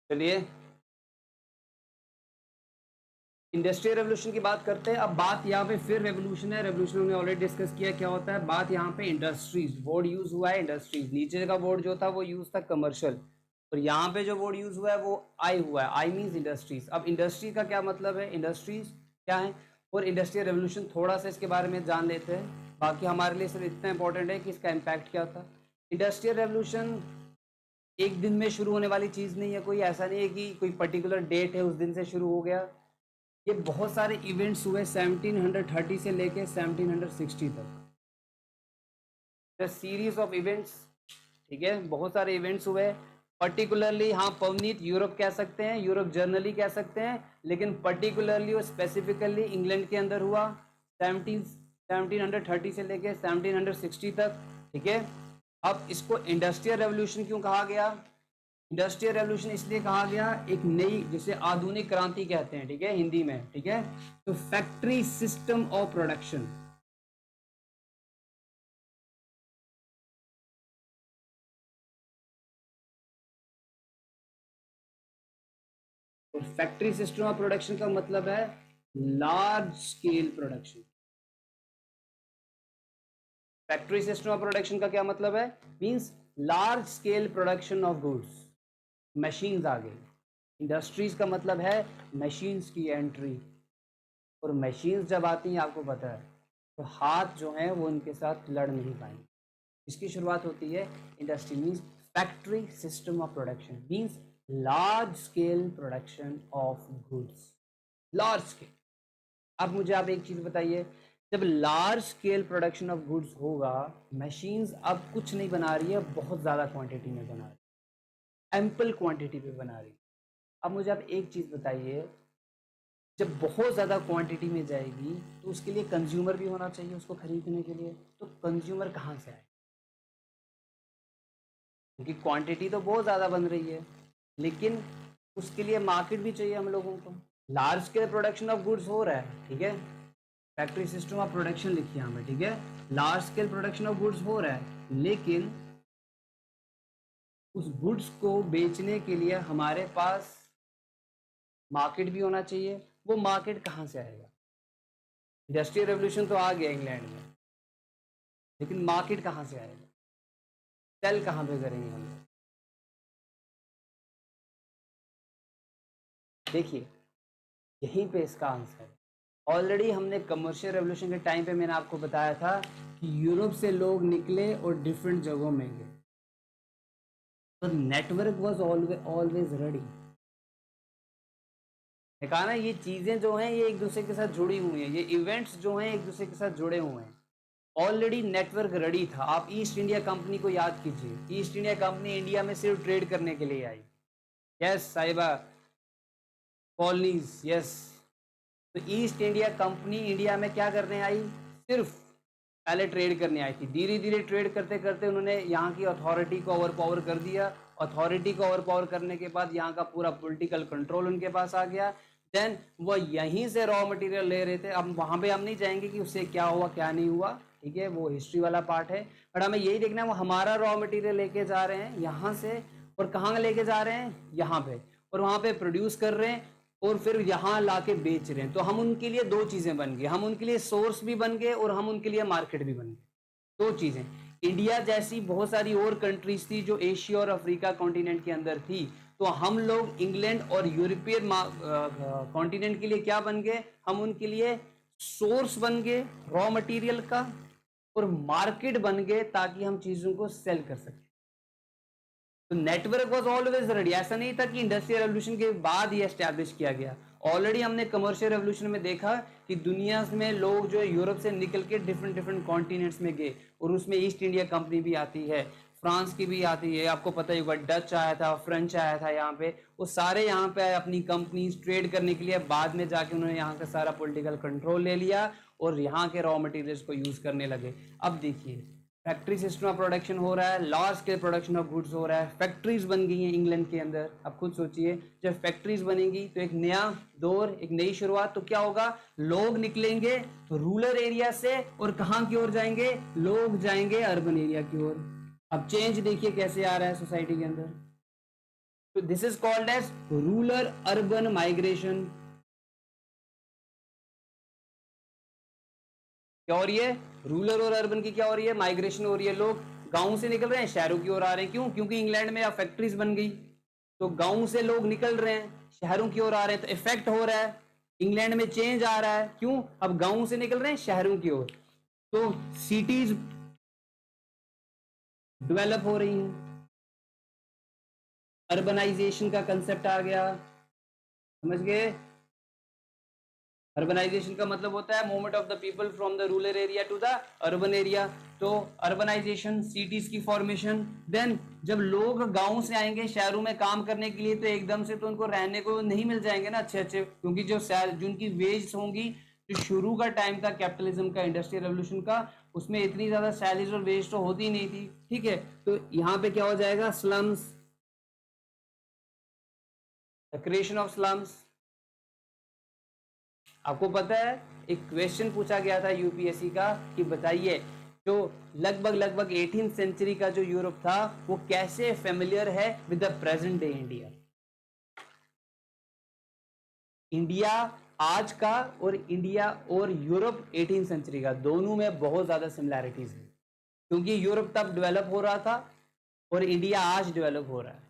चलिए इंडस्ट्रियल रेवोल्यूशन की बात करते हैं। अब बात यहाँ पे फिर रेवोल्यूशन है, रेवोल्यूशन हमने ऑलरेडी डिस्कस किया क्या होता है। बात यहाँ पे इंडस्ट्रीज, वर्ड यूज हुआ है इंडस्ट्रीज, नीचे का वर्ड जो था वो यूज था कमर्शियल, और यहाँ पे जो वर्ड यूज हुआ है वो आई हुआ है, आई मीन्स इंडस्ट्रीज। अब इंडस्ट्री का क्या मतलब है, इंडस्ट्रीज क्या है, और इंडस्ट्रियल रेवोल्यूशन थोड़ा सा इसके बारे में जान लेते हैं। बाकी हमारे लिए सिर्फ इतना इंपॉर्टेंट है कि इसका इम्पैक्ट क्या था। इंडस्ट्रियल रेवोल्यूशन एक दिन में शुरू होने वाली चीज नहीं है, कोई ऐसा नहीं है कि कोई पर्टिकुलर डेट है उस दिन से शुरू हो गया। ये बहुत सारे इवेंट्स हुए 1730 से लेके 1760 तक, सीरीज ऑफ इवेंट्स, ठीक है, बहुत सारे इवेंट्स हुए। पर्टिकुलरली हाँ पवनीत यूरोप कह सकते हैं, यूरोप जर्नली कह सकते हैं, लेकिन पर्टिकुलरली और स्पेसिफिकली इंग्लैंड के अंदर हुआ 1730 से लेके 1760 तक, ठीक है। अब इसको इंडस्ट्रियल रेवोल्यूशन क्यों कहा गया? इंडस्ट्रियल रेवोल्यूशन इसलिए कहा गया, एक नई, जिसे आधुनिक क्रांति कहते हैं, ठीक है, हिंदी में, ठीक है। तो फैक्ट्री सिस्टम ऑफ प्रोडक्शन, तो फैक्ट्री सिस्टम ऑफ प्रोडक्शन का मतलब है large scale production. Factory system of production का क्या मतलब है? Means large scale production of goods. Machines आ गई, इंडस्ट्रीज का मतलब है मशीन्स की एंट्री, और मशीन्स जब आती हैं आपको पता है तो हाथ जो हैं वो उनके साथ लड़ नहीं पाएंगे। इसकी शुरुआत होती है industry, means factory system of production, means large scale production of goods, large scale. अब मुझे आप एक चीज बताइए, जब large scale production of goods होगा, मशीन्स अब कुछ नहीं बना रही है, बहुत ज़्यादा क्वांटिटी में बना रही है, एम्पल क्वांटिटी पे बना रही है। अब मुझे आप एक चीज़ बताइए, जब बहुत ज़्यादा क्वांटिटी में जाएगी तो उसके लिए कंज्यूमर भी होना चाहिए उसको खरीदने के लिए, तो कंज्यूमर कहाँ से आए? क्योंकि क्वांटिटी तो बहुत ज़्यादा बन रही है, लेकिन उसके लिए मार्केट भी चाहिए हम लोगों को। Large scale production of goods हो रहा है, ठीक है, फैक्ट्री सिस्टम ऑफ प्रोडक्शन लिखिए हमें, ठीक है, large scale production of goods हो रहा है, लेकिन उस गुड्स को बेचने के लिए हमारे पास मार्केट भी होना चाहिए। वो मार्केट कहाँ से आएगा? इंडस्ट्रियल रेवोल्यूशन तो आ गया इंग्लैंड में, लेकिन मार्केट कहाँ से आएगा? सेल कहाँ पे करेंगे हम लोग? देखिए यहीं पे इसका आंसर है। ऑलरेडी हमने कमर्शियल रेवोल्यूशन के टाइम पे मैंने आपको बताया था कि यूरोप से लोग निकले और डिफरेंट जगहों में गए, तो नेटवर्क वाज ऑलवेज रेडी। कहा ना ये चीजें जो हैं ये एक दूसरे के साथ जुड़ी हुई हैं, ये इवेंट्स जो हैं एक दूसरे के साथ जुड़े हुए हैं। ऑलरेडी नेटवर्क रेडी था। आप ईस्ट इंडिया कंपनी को याद कीजिए, ईस्ट इंडिया कंपनी इंडिया में सिर्फ ट्रेड करने के लिए आई। यस साहिबा, कॉलोनीज, यस। तो ईस्ट इंडिया कंपनी इंडिया में क्या करने आई? सिर्फ पहले ट्रेड करने आई थी। धीरे धीरे ट्रेड करते करते उन्होंने यहाँ की अथॉरिटी को ओवर पावर कर दिया। अथॉरिटी को ओवर पावर करने के बाद यहाँ का पूरा पॉलिटिकल कंट्रोल उनके पास आ गया। देन वो यहीं से रॉ मटेरियल ले रहे थे। अब वहां पे हम नहीं जाएंगे कि उससे क्या हुआ क्या नहीं हुआ, ठीक है, वो हिस्ट्री वाला पार्ट है। बट हमें यही देखना है वो हमारा रॉ मटेरियल लेके जा रहे हैं यहाँ से, और कहाँ लेके जा रहे हैं? यहाँ पे, और वहां पे प्रोड्यूस कर रहे हैं और फिर यहाँ लाके बेच रहे हैं। तो हम उनके लिए दो चीजें बन गए, हम उनके लिए सोर्स भी बन गए और हम उनके लिए मार्केट भी बन गए। दो चीजें। इंडिया जैसी बहुत सारी और कंट्रीज थी जो एशिया और अफ्रीका कॉन्टिनेंट के अंदर थी, तो हम लोग इंग्लैंड और यूरोपियन कॉन्टिनेंट के लिए क्या बन गए? हम उनके लिए सोर्स बन गए रॉ मटेरियल का, और मार्केट बन गए ताकि हम चीजों को सेल कर सकें। तो नेटवर्क वाज ऑलवेज रेडी। ऐसा नहीं था कि इंडस्ट्रियल रेवोल्यूशन के बाद ये एस्टैब्लिश किया गया। ऑलरेडी हमने कमर्शियल रेवोल्यूशन में देखा कि दुनिया में लोग जो है यूरोप से निकल के डिफरेंट डिफरेंट कॉन्टिनेंट्स में गए, और उसमें ईस्ट इंडिया कंपनी भी आती है, फ्रांस की भी आती है, आपको पता ही होगा, डच आया था, फ्रेंच आया था यहाँ पे। वो सारे यहाँ पे अपनी कंपनीज ट्रेड करने के लिए, बाद में जाके उन्होंने यहाँ का सारा पॉलिटिकल कंट्रोल ले लिया और यहाँ के रॉ मटेरियल्स को यूज करने लगे। अब देखिए फैक्ट्री सिस्टम ऑफ प्रोडक्शन हो रहा है, large scale production of goods हो रहा है, फैक्ट्रीज बन गई हैं इंग्लैंड के अंदर। आप खुद सोचिए, जब फैक्ट्रीज बनेंगी तो एक नया दौर, एक नई शुरुआत। तो क्या होगा? लोग निकलेंगे तो रूरल एरिया से, और कहाँ की ओर जाएंगे? लोग जाएंगे अर्बन एरिया की ओर। अब चेंज देखिए कैसे आ रहा है सोसाइटी के अंदर। तो this is called as rural urban migration. क्या हो रही है? रूरल और अर्बन की क्या हो रही है? माइग्रेशन हो रही है। लोग गांव से निकल रहे हैं, शहरों की ओर आ रहे हैं। क्यों? क्योंकि इंग्लैंड में अब फैक्ट्रीज बन गई, तो गांव से लोग निकल रहे हैं, शहरों की ओर आ रहे हैं। तो इफेक्ट हो रहा है, इंग्लैंड में चेंज आ रहा है। क्यों? अब गांव से निकल रहे हैं शहरों की ओर, तो सिटीज डेवलप हो रही हैं, अर्बनाइजेशन का कंसेप्ट आ गया। समझ गए? अर्बनाइजेशन का मतलब होता है movement of the people from the rural area to the urban area. तो अर्बनाइजेशन, सिटीज की फॉर्मेशन। देन जब लोग गांव से आएंगे शहरों में काम करने के लिए, तो एकदम से तो उनको रहने को नहीं मिल जाएंगे ना अच्छे अच्छे, क्योंकि जो उनकी वेज होंगी, जो शुरू का टाइम था कैपिटलिज्म का, इंडस्ट्रियल रेवोल्यूशन का, उसमें इतनी ज्यादा सैलरीज और वेज तो होती नहीं थी, ठीक है। तो यहाँ पे क्या हो जाएगा? Slums, creation of slums. आपको पता है एक क्वेश्चन पूछा गया था यूपीएससी का कि बताइए जो लगभग 18th सेंचुरी का जो यूरोप था वो कैसे फेमिलियर है with the present day India. India आज का और इंडिया और यूरोप 18th सेंचुरी का, दोनों में बहुत ज्यादा सिमिलैरिटीज है, क्योंकि यूरोप तब डेवलप हो रहा था और इंडिया आज डेवलप हो रहा है।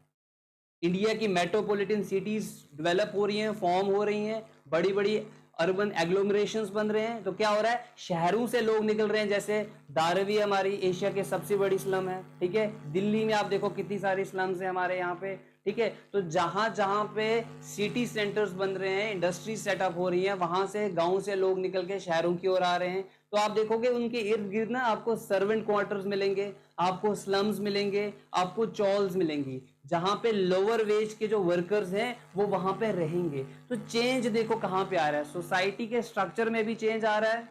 इंडिया की मेट्रोपॉलिटन सिटीज डेवलप हो रही हैं, फॉर्म हो रही हैं, बड़ी बड़ी अर्बन एग्लोमरेशंस बन रहे हैं। तो क्या हो रहा है? शहरों से लोग निकल रहे हैं। जैसे धारावी हमारी एशिया की सबसे बड़ी स्लम है, ठीक है। दिल्ली में आप देखो कितनी सारी स्लम्स है हमारे यहाँ पे, ठीक है। तो जहां जहां पे सिटी सेंटर्स बन रहे हैं, इंडस्ट्री सेटअप हो रही है, वहां से गांव से लोग निकल के शहरों की ओर आ रहे हैं। तो आप देखोगे उनके इर्द गिर्द ना आपको सर्वेंट क्वार्टर्स मिलेंगे, आपको स्लम्स मिलेंगे, आपको चॉल्स मिलेंगी, जहां पे लोअर वेज के जो वर्कर्स हैं वो वहां पे रहेंगे। तो चेंज देखो कहां पे आ रहा है, सोसाइटी के स्ट्रक्चर में भी चेंज आ रहा है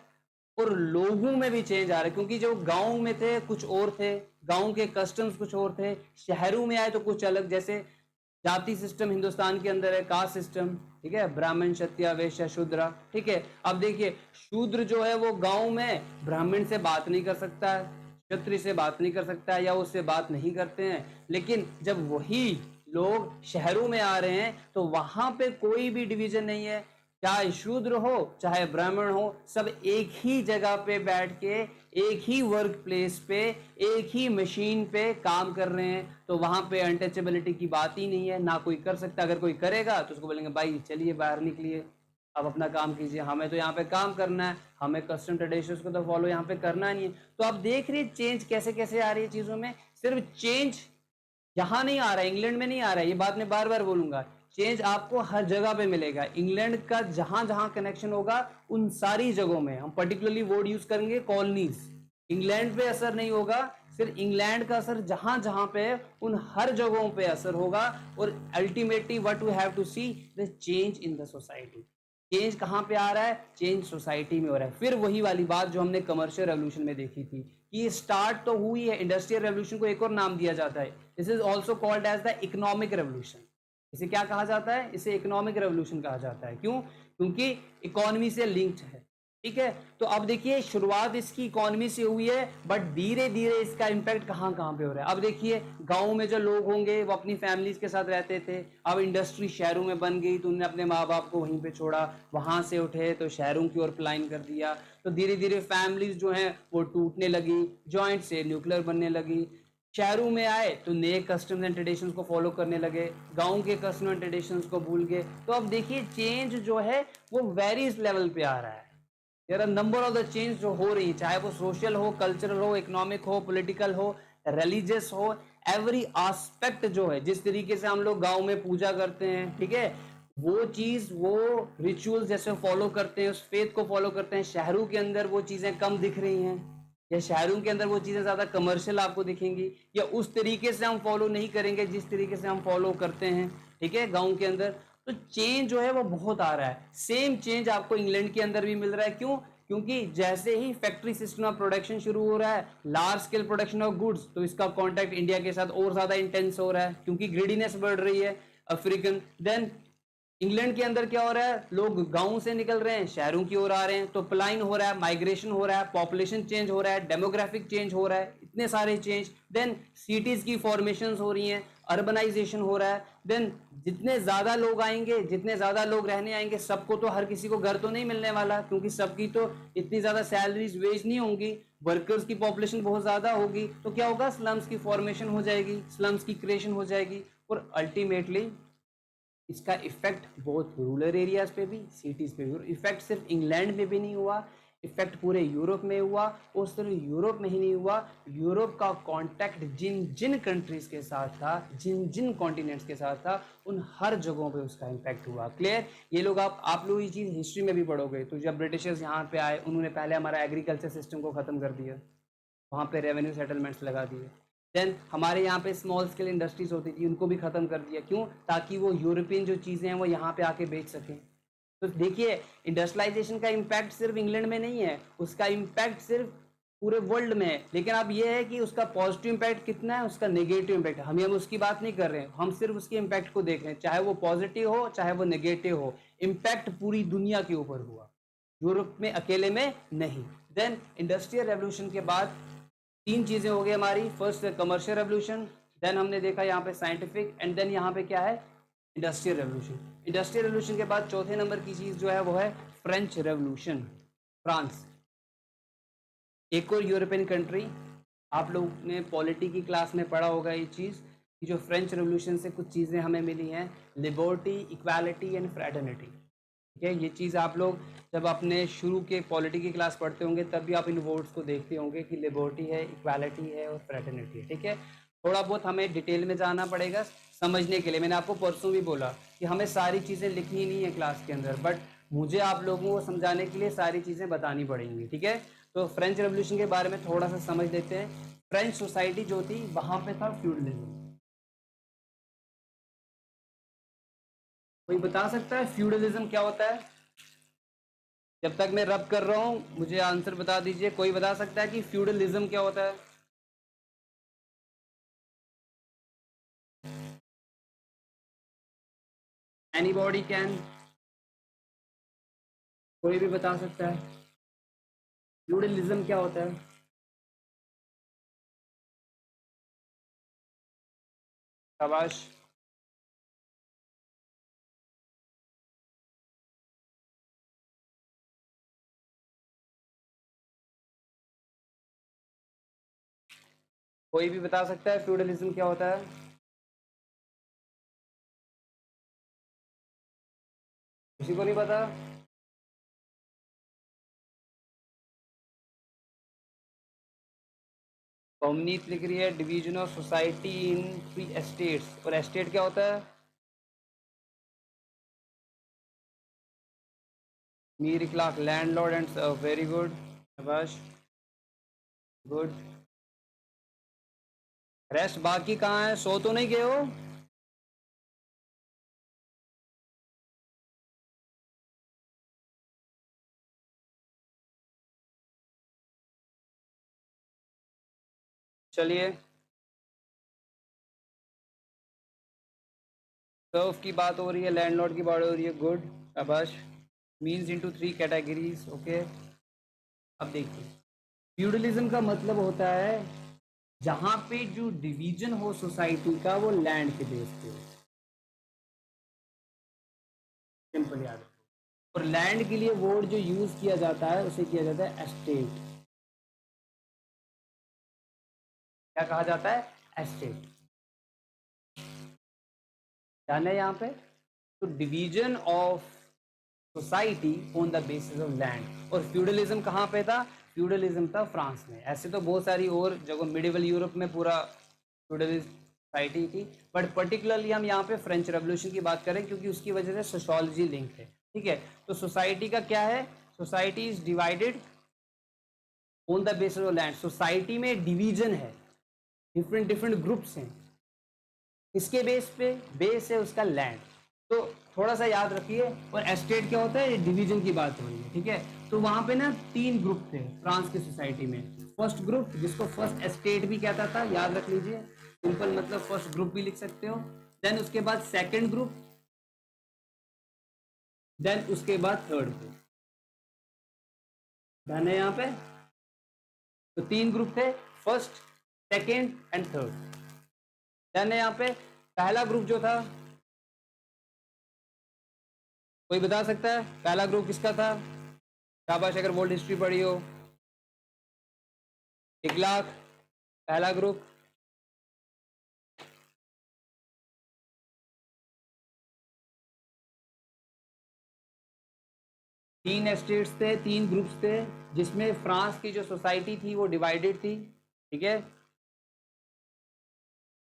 और लोगों में भी चेंज आ रहा है। क्योंकि जो गांव में थे कुछ और थे, गांव के कस्टम्स कुछ और थे, शहरों में आए तो कुछ अलग। जैसे जाति सिस्टम हिंदुस्तान के अंदर है, कास्ट सिस्टम, ठीक है, ब्राह्मण, क्षत्रिय, वैश्य, शूद्र, ठीक है। अब देखिए शूद्र जो है वो गांव में ब्राह्मण से बात नहीं कर सकता है, क्षत्रिय से बात नहीं कर सकता है, या उससे बात नहीं करते हैं। लेकिन जब वही लोग शहरों में आ रहे हैं तो वहां पे कोई भी डिवीजन नहीं है। चाहे शूद्र हो चाहे ब्राह्मण हो, सब एक ही जगह पे बैठ के एक ही वर्क प्लेस पे एक ही मशीन पे काम कर रहे हैं, तो वहां पे अनटचेबिलिटी की बात ही नहीं है, ना कोई कर सकता। अगर कोई करेगा तो उसको बोलेंगे भाई चलिए बाहर निकलिए, आप अपना काम कीजिए, हमें तो यहाँ पे काम करना है, हमें कस्टम ट्रेडिशंस को तो फॉलो यहाँ पे करना नहीं है। तो आप देख रहे चेंज कैसे कैसे आ रही है चीजों में। सिर्फ चेंज यहाँ नहीं आ रहा है, इंग्लैंड में नहीं आ रहा है, ये बात मैं बार बार बोलूंगा। चेंज आपको हर जगह पे मिलेगा। इंग्लैंड का जहां जहां कनेक्शन होगा उन सारी जगहों में, हम पर्टिकुलरली वर्ड यूज करेंगे कॉलोनीज, इंग्लैंड पे असर नहीं होगा, सिर्फ इंग्लैंड का असर जहां जहां पे है उन हर जगहों पे असर होगा। और ultimately what we have to see the change in the society. Change कहां पे आ रहा है? चेंज सोसाइटी में हो रहा है। फिर वही वाली बात जो हमने कमर्शियल रेवोल्यूशन में देखी थी कि स्टार्ट तो हुई है, इंडस्ट्रियल रेवोल्यूशन को एक और नाम दिया जाता है, this is also called as the economic revolution. इसे क्या कहा जाता है? इसे इकोनॉमिक रेवोल्यूशन कहा जाता है। क्यों? क्योंकि इकोनॉमी से लिंक्ड है। ठीक है, तो अब देखिए शुरुआत इसकी इकोनॉमी से हुई है, बट धीरे धीरे इसका इंपैक्ट कहां कहां पे हो रहा है। अब देखिए गांव में जो लोग होंगे वो अपनी फैमिलीज के साथ रहते थे, अब इंडस्ट्री शहरों में बन गई तो उन्होंने अपने माँ बाप को वहीं पे छोड़ा, वहां से उठे तो शहरों की ओर प्लाइन कर दिया, तो धीरे धीरे फैमिलीज जो हैं वो टूटने लगी, जॉइंट से न्यूक्लियर बनने लगी। शहरों में आए तो नए कस्टम्स एंड ट्रेडिशंस को फॉलो करने लगे, गांव के कस्टम एंड ट्रेडिशंस को भूल गए। तो अब देखिए चेंज जो है वो वेरियस लेवल पे आ रहा है। There are number of the change जो हो रही है, चाहे वो सोशल हो, कल्चरल हो, इकोनॉमिक हो, पॉलिटिकल हो, रिलीजियस हो, एवरी एस्पेक्ट जो है, जिस तरीके से हम लोग गांव में पूजा करते हैं, ठीक है, वो चीज वो रिचुअल्स जैसे फॉलो करते हैं, उस फेथ को फॉलो करते हैं, शहरों के अंदर वो चीजें कम दिख रही हैं, या शहरों के अंदर वो चीजें ज्यादा कमर्शियल आपको दिखेंगी, या उस तरीके से हम फॉलो नहीं करेंगे जिस तरीके से हम फॉलो करते हैं, ठीक है, गांव के अंदर। तो चेंज जो है वो बहुत आ रहा है। सेम चेंज आपको इंग्लैंड के अंदर भी मिल रहा है। क्यों? क्योंकि जैसे ही फैक्ट्री सिस्टम ऑफ प्रोडक्शन शुरू हो रहा है, large scale production of goods, तो इसका कॉन्टैक्ट इंडिया के साथ और ज्यादा इंटेंस हो रहा है, क्योंकि ग्रीडीनेस बढ़ रही है अफ्रीकन। देन इंग्लैंड के अंदर क्या हो रहा है? लोग गांव से निकल रहे हैं, शहरों की ओर आ रहे हैं, तो पलायन हो रहा है, माइग्रेशन हो रहा है, पॉपुलेशन चेंज हो रहा है, डेमोग्राफिक चेंज हो रहा है, इतने सारे चेंज। देन सिटीज की फॉर्मेशन हो रही हैं, अर्बनाइजेशन हो रहा है। देन जितने ज्यादा लोग आएंगे, जितने ज्यादा लोग रहने आएंगे, सबको तो हर किसी को घर तो नहीं मिलने वाला, क्योंकि सबकी तो इतनी ज्यादा सैलरीज वेज नहीं होंगी, वर्कर्स की पॉपुलेशन बहुत ज्यादा होगी, तो क्या होगा? स्लम्स की फॉर्मेशन हो जाएगी, स्लम्स की क्रिएशन हो जाएगी, और अल्टीमेटली इसका इफेक्ट बहुत रूरल एरियाज पे भी, सिटीज पे भी। इफेक्ट सिर्फ इंग्लैंड में भी नहीं हुआ, इफेक्ट पूरे यूरोप में हुआ, और सिर्फ यूरोप में ही नहीं हुआ, यूरोप का कांटेक्ट जिन जिन कंट्रीज के साथ था, जिन जिन कॉन्टिनेंट्स के साथ था, उन हर जगहों पे उसका इम्पैक्ट हुआ। क्लियर? ये लोग आप लोग ये चीज हिस्ट्री में भी पढ़ोगे, तो जब ब्रिटिशर्स यहाँ पे आए उन्होंने पहले हमारा एग्रीकल्चर सिस्टम को खत्म कर दिया, वहाँ पे रेवेन्यू सेटलमेंट्स लगा दिए। देन हमारे यहाँ पे स्मॉल स्केल इंडस्ट्रीज होती थी, उनको भी खत्म कर दिया। क्यों? ताकि वो यूरोपियन जो चीजें हैं वो यहाँ पे आके बेच सकें। तो देखिए इंडस्ट्रियलाइजेशन का इम्पैक्ट सिर्फ इंग्लैंड में नहीं है, उसका इम्पैक्ट सिर्फ पूरे वर्ल्ड में है। लेकिन अब ये है कि उसका पॉजिटिव इम्पैक्ट कितना है, उसका नेगेटिव इम्पैक्ट, हम उसकी बात नहीं कर रहे हैं, हम सिर्फ उसके इम्पैक्ट को देख रहे हैं, चाहे वो पॉजिटिव हो चाहे वो नेगेटिव हो, इम्पैक्ट पूरी दुनिया के ऊपर हुआ, यूरोप में अकेले में नहीं। देन इंडस्ट्रियल रेवोल्यूशन के बाद तीन चीजें हो गई हमारी। फर्स्ट कमर्शियल रेवोल्यूशन, देन हमने देखा यहाँ पे साइंटिफिक, एंड देन यहाँ पे क्या है? Industrial revolution. इंडस्ट्रियल रेवोल्यूशन के बाद चौथे नंबर की चीज जो है वो है फ्रेंच रेवोल्यूशन। फ्रांस एक और यूरोपियन कंट्री, आप लोग ने पॉलिटी की क्लास में पढ़ा होगा ये चीज़ कि जो फ्रेंच रेवोल्यूशन से कुछ चीज़ें हमें मिली हैं, लिबर्टी, इक्वालिटी एंड फ्रेटर्निटी। ठीक है, ये चीज़ आप लोग जब अपने शुरू के पॉलिटी की क्लास पढ़ते होंगे तब भी आप इन वर्ड्स को देखते होंगे कि लिबर्टी है, इक्वालिटी है और फ्रेटर्निटी है। ठीक है, थोड़ा बहुत हमें डिटेल में जाना पड़ेगा समझने के लिए। मैंने आपको परसों भी बोला कि हमें सारी चीज़ें लिखनी नहीं है क्लास के अंदर, बट मुझे आप लोगों को समझाने के लिए सारी चीज़ें बतानी पड़ेंगी। ठीक है, तो फ्रेंच रेवोल्यूशन के बारे में थोड़ा सा समझ लेते हैं। फ्रेंच सोसाइटी जो थी वहां पे था फ्यूडलिज्म। कोई बता सकता है फ्यूडलिज्म क्या होता है? जब तक मैं रब कर रहा हूं मुझे आंसर बता दीजिए। कोई बता सकता है कि फ्यूडलिज्म क्या होता है? एनीबॉडी कैन, कोई भी बता सकता है फ्यूडलिज्म क्या होता है? शाबाश। कोई भी बता सकता है फ्यूडलिज्म क्या होता है? किसी को नहीं पता? कॉमनीत लिख रही है division of society in 3 estates. और एस्टेट क्या होता है? मीर इखलाक लैंडलॉर्ड एंड वेरी गुड शाबाश गुड। रेस्ट बाकी कहाँ है? सो तो नहीं गए हो? चलिए सर्व की बात हो रही है, लैंडलॉर्ड की बात हो रही है, गुड शाबाश। Means into 3 categories, okay. अब देखिए फ्यूडलिज्म का मतलब होता है जहां पे जो डिवीजन हो सोसाइटी का वो लैंड के बेस पे हो। सिंपल याद रखो। और लैंड के लिए वर्ड जो यूज किया जाता है उसे किया जाता है एस्टेट। क्या कहा जाता है? एस्टेट। ध्यान है यहाँ पे। तो division of society on the basis of land. और फ्यूडलिज्म कहाँ पे था? फ्यूडलिज्म था फ्रांस में। ऐसे तो बहुत सारी और जगह मिडिवल यूरोप में पूरा फ्यूडलिज्म सोसाइटी थी, बट पर्टिकुलरली हम यहाँ पे फ्रेंच रेवोल्यूशन की बात करें क्योंकि उसकी वजह से सोशोलॉजी लिंक है। ठीक है, तो सोसाइटी का क्या है? Society is divided on the basis of land. Society में डिवीजन है, डिफरेंट डिफरेंट ग्रुप्स हैं। इसके बेस पे बेस है उसका लैंड। तो थोड़ा सा याद रखिए। और एस्टेट क्या होता है? डिवीजन की बात हो रही है, ठीक है। तो वहां पे ना 3 ग्रुप थे फ्रांस की सोसाइटी में। फर्स्ट ग्रुप जिसको फर्स्ट एस्टेट भी कहता था, याद रख लीजिए, सिंपल मतलब फर्स्ट ग्रुप भी लिख सकते हो। देन उसके बाद सेकंड ग्रुप, देन उसके बाद थर्ड ग्रुप। ध्यान है यहाँ पे। तो 3 ग्रुप थे, फर्स्ट सेकेंड एंड थर्ड। ध्यान है यहाँ पे। पहला ग्रुप जो था, कोई बता सकता है पहला ग्रुप किसका था? शाबाश अगर वर्ल्ड हिस्ट्री पढ़ी हो। इखलाक पहला ग्रुप। तीन एस्टेट्स थे, 3 ग्रुप्स थे, जिसमें फ्रांस की जो सोसाइटी थी वो डिवाइडेड थी। ठीक है,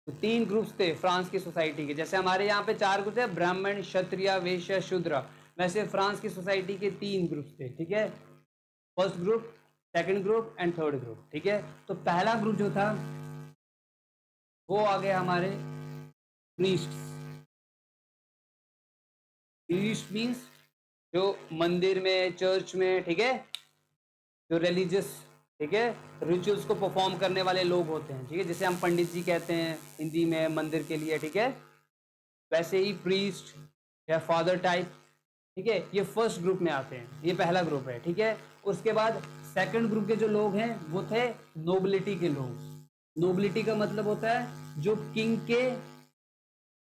तो 3 ग्रुप्स थे फ्रांस की सोसाइटी के। जैसे हमारे यहाँ पे 4 ग्रुप थे, ब्राह्मण क्षत्रिय वैश्य शूद्र, वैसे फ्रांस की सोसाइटी के 3 ग्रुप्स थे। ठीक है, first group, second group and third group. ठीक है, तो पहला ग्रुप जो था वो आ गया हमारे प्रीस्ट। प्रीस्ट मीन्स जो मंदिर में, चर्च में, ठीक है, जो रिलीजियस, ठीक है, रिचुअल्स को परफॉर्म करने वाले लोग होते हैं। ठीक है, जैसे हम पंडित जी कहते हैं हिंदी में मंदिर के लिए। ठीक है, वैसे ही प्रीस्ट या फादर टाइप, ठीक है, ये फर्स्ट ग्रुप में आते हैं, ये पहला ग्रुप है। ठीक है, उसके बाद सेकंड ग्रुप के जो लोग हैं वो थे नोबिलिटी के लोग। नोबिलिटी का मतलब होता है जो किंग के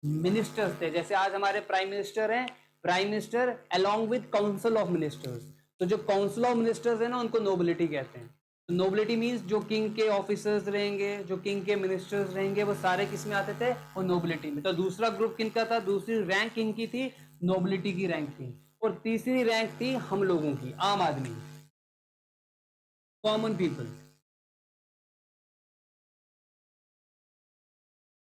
मिनिस्टर्स थे। जैसे आज हमारे प्राइम मिनिस्टर हैं, prime minister along with council of ministers. तो जो काउंसिल ऑफ मिनिस्टर्स है ना, उनको नोबिलिटी कहते हैं। तो नोबिलिटी मींस जो किंग के ऑफिसर्स रहेंगे, जो किंग के मिनिस्टर्स रहेंगे, वो सारे किस में आते थे? वो नोबिलिटी में। तो दूसरा ग्रुप किनका था? दूसरी रैंक किंग की थी, नोबिलिटी की रैंक थी। और तीसरी रैंक थी हम लोगों की, आम आदमी, कॉमन पीपल।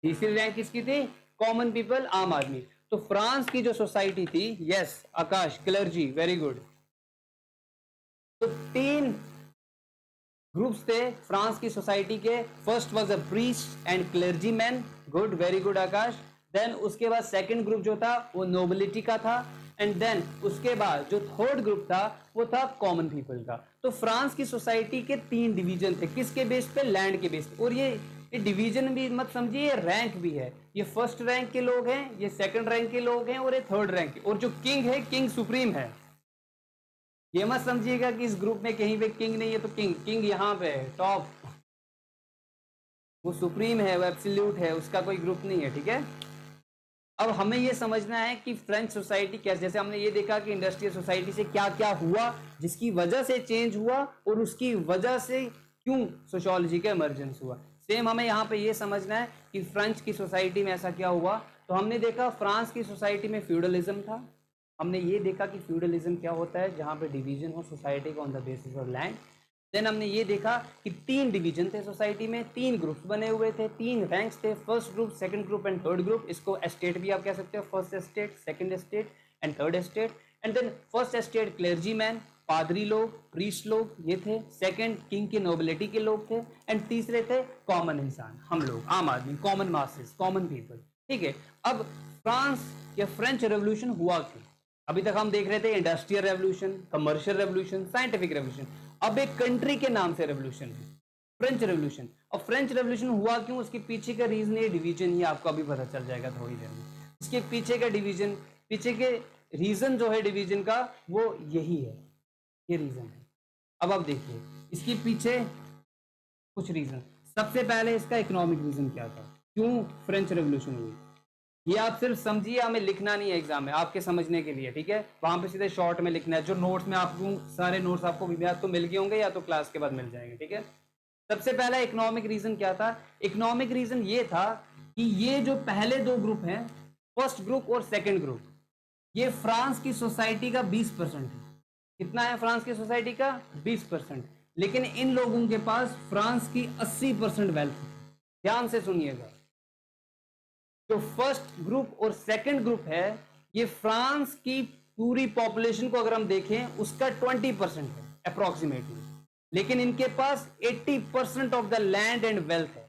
तीसरी रैंक किसकी थी? कॉमन पीपल, आम आदमी। तो फ्रांस की जो सोसाइटी थी, yes Akash, clergy, very good. तो 3 ग्रुप्स थे फ्रांस की सोसाइटी के। First was a priest and clergy man, good, very good Akash. Then उसके बाद सेकंड ग्रुप जो था वो नोबिलिटी का था। एंड देन उसके बाद जो थर्ड ग्रुप था वो था कॉमन पीपल का। तो फ्रांस की सोसाइटी के 3 डिवीजन थे, किसके बेस पे? लैंड के बेस पे। और ये डिवीजन भी मत समझिए, ये रैंक भी है। ये फर्स्ट रैंक के लोग हैं, ये सेकंड रैंक के लोग हैं, और ये थर्ड रैंक के। और जो किंग है, किंग सुप्रीम है। ये मत समझिएगा कि इस ग्रुप में कहीं पे किंग नहीं है तो किंग, किंग यहाँ पे है टॉप, वो सुप्रीम है, वो एब्सोल्यूट है, उसका कोई ग्रुप नहीं है। ठीक है, अब हमें ये समझना है कि फ्रेंच सोसाइटी कैसे, जैसे हमने ये देखा कि इंडस्ट्रियल सोसाइटी से क्या क्या हुआ, जिसकी वजह से चेंज हुआ, और उसकी वजह से क्यों सोशियोलॉजी का इमर्जेंस हुआ। सेम हमें यहाँ पे ये समझना है कि फ्रेंच की सोसाइटी में ऐसा क्या हुआ। तो हमने देखा फ्रांस की सोसाइटी में फ्यूडलिज्म था। हमने ये देखा कि फ्यूडलिज्म क्या होता है, जहाँ पे डिवीजन हो सोसाइटी का on the basis of land. Then हमने ये देखा कि 3 डिवीजन थे सोसाइटी में, 3 ग्रुप्स बने हुए थे, 3 रैंक्स थे, first group, second group and third group. इसको एस्टेट भी आप कह सकते हो, first estate, second estate and third estate. And then first estate clergy man, पादरी लोग, प्रीस्ट लोग ये थे। सेकंड किंग के नोबिलिटी के लोग थे। एंड तीसरे थे कॉमन इंसान, हम लोग, आम आदमी, कॉमन मासेस, कॉमन पीपल। ठीक है, अब फ्रांस या फ्रेंच रेवोल्यूशन हुआ क्यों? अभी तक हम देख रहे थे industrial revolution, commercial revolution, scientific revolution. अब एक कंट्री के नाम से रेवोल्यूशन है, फ्रेंच रेवोल्यूशन। और फ्रेंच रेवोल्यूशन हुआ क्यों, उसके पीछे का रीजन, ये डिवीजन ही आपको अभी पता चल जाएगा थोड़ी देर में। इसके पीछे का डिवीजन, पीछे के रीजन जो है डिवीजन का, वो यही है, ये रीजन है। अब आप देखिए इसके पीछे कुछ रीजन। सबसे पहले इसका इकोनॉमिक रीजन क्या था, क्यों फ्रेंच रेवोल्यूशन हुई, ये आप सिर्फ समझिए, हमें लिखना नहीं है एग्जाम में, आपके समझने के लिए। ठीक है, वहां पे सीधे शॉर्ट में लिखना है। जो नोट्स में आपको, सारे नोट्स आपको या तो मिल गए होंगे या तो क्लास के बाद मिल जाएंगे। ठीक है, सबसे पहला इकोनॉमिक रीजन क्या था? इकोनॉमिक रीजन ये था कि ये जो पहले 2 ग्रुप हैं, फर्स्ट ग्रुप और सेकेंड ग्रुप, ये फ्रांस की सोसाइटी का 20% है। कितना है फ्रांस की सोसाइटी का? 20%। लेकिन इन लोगों के पास फ्रांस की 80% वेल्थ है। ध्यान से सुनिएगा, जो फर्स्ट ग्रुप और सेकंड ग्रुप है, ये फ्रांस की पूरी पॉपुलेशन को अगर हम देखें उसका 20% है अप्रोक्सीमेटली, लेकिन इनके पास 80% of the land and wealth है।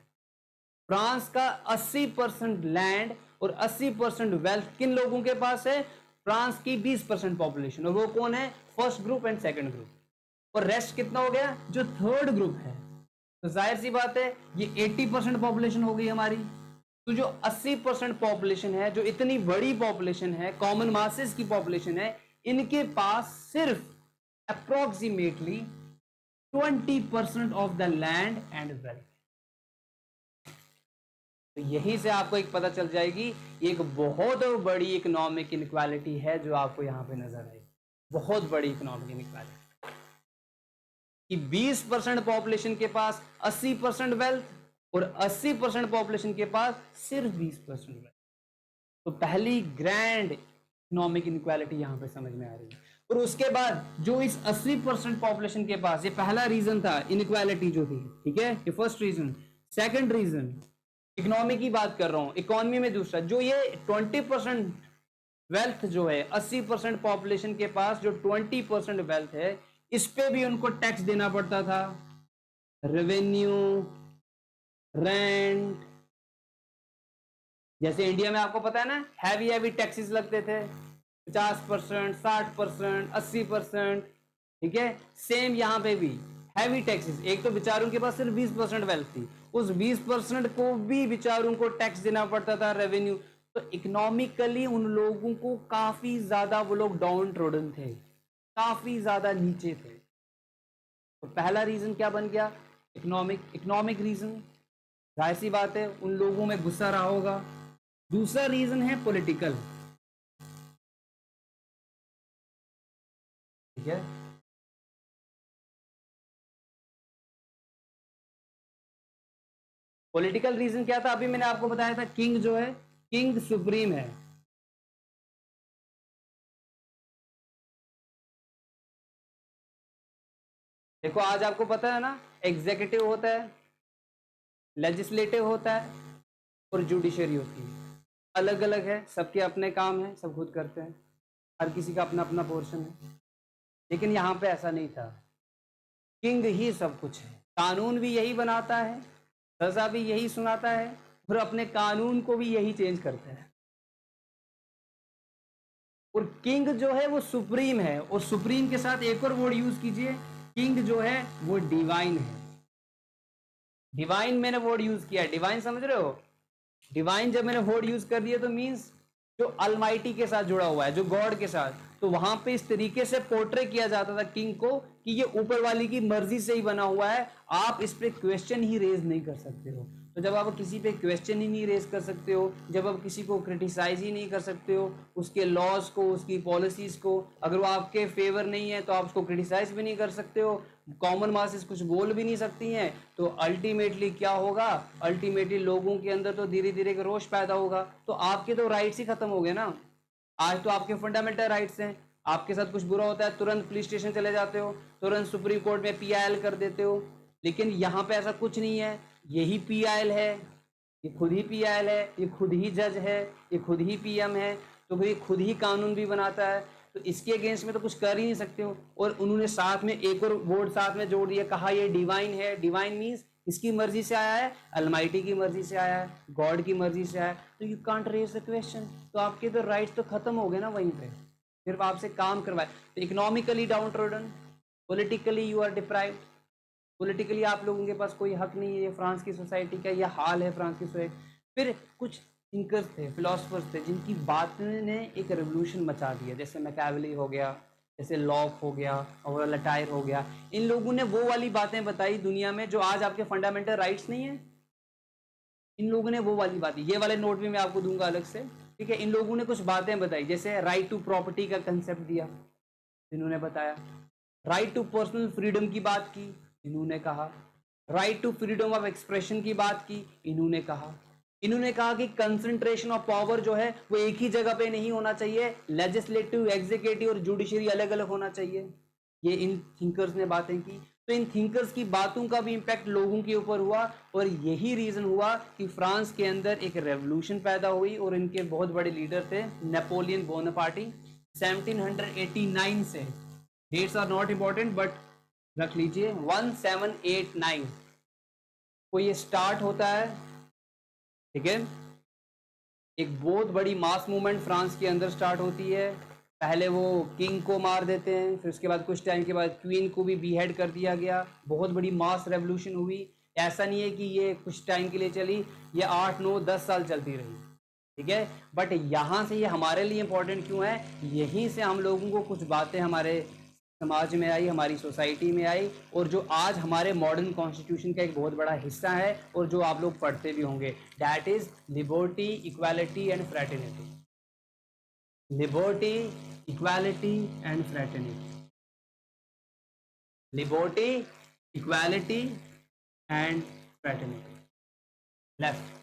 फ्रांस का 80% लैंड और 80% वेल्थ किन लोगों के पास है? फ्रांस की 20% पॉपुलेशन, और वो कौन है? First group and second group. और रेस्ट कितना हो गया? जो थर्ड ग्रुप है। तो जाहिर सी बात है ये 80% पॉपुलेशन हो गई हमारी। तो जो 80% पॉपुलेशन है, जो इतनी बड़ी पॉपुलेशन है, कॉमन मासेस की पॉपुलेशन है, इनके पास सिर्फ approximately 20% of the land and wealth. तो यहीं से आपको एक पता चल जाएगी, एक बहुत बड़ी इकोनॉमिक इनइक्वालिटी है जो आपको यहां पे नजर आएगी, बहुत बड़ी इकोनॉमिक इनइक्वालिटी, कि 20% पॉपुलेशन के पास 80% वेल्थ और 80% पॉपुलेशन के पास सिर्फ 20% वेल्थ। तो पहली ग्रैंड इकोनॉमिक इनइक्वालिटी यहां पे समझ में आ रही है। और उसके बाद जो इस 80% पॉपुलेशन के पास, ये पहला रीजन था इनइक्वालिटी जो थी। ठीक है, ये first reason. Second reason, economy की बात कर रहा हूं, इकोनॉमी में दूसरा, जो ये 20% वेल्थ जो है, 80% पॉपुलेशन के पास जो 20% वेल्थ है, इस पे भी उनको टैक्स देना पड़ता था, रेवेन्यू, रेंट। जैसे इंडिया में आपको पता है ना, हैवी हैवी टैक्सेस लगते थे, 50%, 60%, 80%। ठीक है, सेम यहां पे भी हैवी टैक्सेस। एक तो बेचारों के पास सिर्फ 20% वेल्थ थी, उस 20% को भी बेचारों को टैक्स देना पड़ता था, रेवेन्यू। तो इकोनॉमिकली उन लोगों को काफी ज्यादा, वो लोग डाउन ट्रोडन थे, काफी ज्यादा नीचे थे। तो पहला रीजन क्या बन गया? Economic reason. जाहिर सी बात है उन लोगों में गुस्सा रहा होगा। दूसरा रीजन है पॉलिटिकल। ठीक है, पॉलिटिकल रीजन क्या था? अभी मैंने आपको बताया था, किंग जो है, किंग सुप्रीम है। देखो आज आपको पता है ना, एग्जीक्यूटिव होता है, लेजिस्लेटिव होता है और जुडिशरी होती है। अलग अलग है, सबके अपने काम है, सब खुद करते हैं, हर किसी का अपना अपना पोर्शन है। लेकिन यहां पे ऐसा नहीं था, किंग ही सब कुछ है, कानून भी यही बनाता है, सजा भी यही सुनाता है, और अपने कानून को भी यही चेंज करता है। और किंग जो है वो सुप्रीम है, और सुप्रीम के साथ एक और वर्ड यूज कीजिए, किंग जो है वो डिवाइन है। डिवाइन मैंने वर्ड यूज किया है, डिवाइन समझ रहे हो? डिवाइन जब मैंने वर्ड यूज कर दिया तो मींस जो अलमाइटी के साथ जुड़ा हुआ है, जो गॉड के साथ। तो वहां पे इस तरीके से पोर्ट्रे किया जाता था किंग को कि ये ऊपर वाली की मर्जी से ही बना हुआ है, आप इस पे क्वेश्चन ही रेज नहीं कर सकते हो। तो जब आप किसी पे क्वेश्चन ही नहीं रेज कर सकते हो, जब आप किसी को क्रिटिसाइज ही नहीं कर सकते हो, उसके लॉज को, उसकी पॉलिसीज को, अगर वो आपके फेवर नहीं है तो आप उसको क्रिटिसाइज भी नहीं कर सकते हो, कॉमन मासेस कुछ बोल भी नहीं सकती हैं, तो अल्टीमेटली क्या होगा, अल्टीमेटली लोगों के अंदर तो धीरे धीरे रोष पैदा होगा, तो आपके तो राइट्स ही खत्म हो गए ना। आज तो आपके फंडामेंटल राइट्स हैं, आपके साथ कुछ बुरा होता है तुरंत पुलिस स्टेशन चले जाते हो, तुरंत सुप्रीम कोर्ट में PIL कर देते हो, लेकिन यहाँ पे ऐसा कुछ नहीं है। यही PIL है, ये खुद ही PIL है, ये खुद ही जज है, ये खुद ही PM है, तो ये खुद ही कानून भी बनाता है, तो इसके अगेंस्ट में तो कुछ कर ही नहीं सकते हो। और उन्होंने साथ में एक और वर्ड साथ में जोड़ दिया, कहा ये डिवाइन है। डिवाइन मीन्स किसकी मर्जी से आया है, अलमाइटी की मर्जी से आया है, गॉड की मर्जी से आया है, तो you can't raise the question, तो आपके तो राइट्स तो खत्म हो गए ना वहीं पे, सिर्फ आपसे काम करवाए। तो economically downtrodden, politically you are deprived, politically आप लोगों के पास कोई हक नहीं है। ये फ्रांस की सोसाइटी का यह हाल है, फ्रांस की सोसाइटी। फिर कुछ थिंकर्स थे, फिलोसफर्स थे, जिनकी बात ने एक रेवोल्यूशन मचा दिया, जैसे मैकियावेली हो गया, जैसे लॉक हो गया और लटायर हो गया। इन लोगों ने वो वाली बातें बताई दुनिया में जो आज आपके फंडामेंटल राइट्स नहीं है। इन लोगों ने वो वाली बातें, ये वाले नोट भी मैं आपको दूंगा अलग से, ठीक है। इन लोगों ने कुछ बातें बताई, जैसे राइट टू प्रॉपर्टी का कंसेप्ट दिया, इन्होंने बताया। राइट टू पर्सनल फ्रीडम की बात की, इन्होंने कहा। Right to freedom of expression की बात की, इन्होंने कहा। इन्होंने कहा कि कंसंट्रेशन ऑफ पावर जो है वो एक ही जगह पे नहीं होना चाहिए, लेजिस्लेटिव, एग्जीक्यूटिव और जुडिशरी अलग अलग होना चाहिए। ये इन थिंकर्स ने बातें की। तो इन थिंकर्स की बातों का भी इंपैक्ट लोगों के ऊपर हुआ, और यही रीजन हुआ कि फ्रांस के अंदर एक रेवोल्यूशन पैदा हुई। और इनके बहुत बड़े लीडर थे नेपोलियन बोनापार्टी। 1789 से, dates are not important but रख लीजिए, 1789 को ये स्टार्ट होता है, ठीक है। एक बहुत बड़ी मास मूवमेंट फ्रांस के अंदर स्टार्ट होती है। पहले वो किंग को मार देते हैं, फिर उसके बाद कुछ टाइम के बाद क्वीन को भी बीहेड कर दिया गया। बहुत बड़ी मास रेवोल्यूशन हुई। ऐसा नहीं है कि ये कुछ टाइम के लिए चली, ये 8, 9, 10 साल चलती रही, ठीक है। बट यहाँ से ये हमारे लिए इंपॉर्टेंट क्यों है, यहीं से हम लोगों को कुछ बातें हमारे समाज में आई, हमारी सोसाइटी में आई, और जो आज हमारे मॉडर्न कॉन्स्टिट्यूशन का एक बहुत बड़ा हिस्सा है, और जो आप लोग पढ़ते भी होंगे, that is liberty, equality and fraternity. Liberty, equality and fraternity. Liberty, equality and fraternity. Left,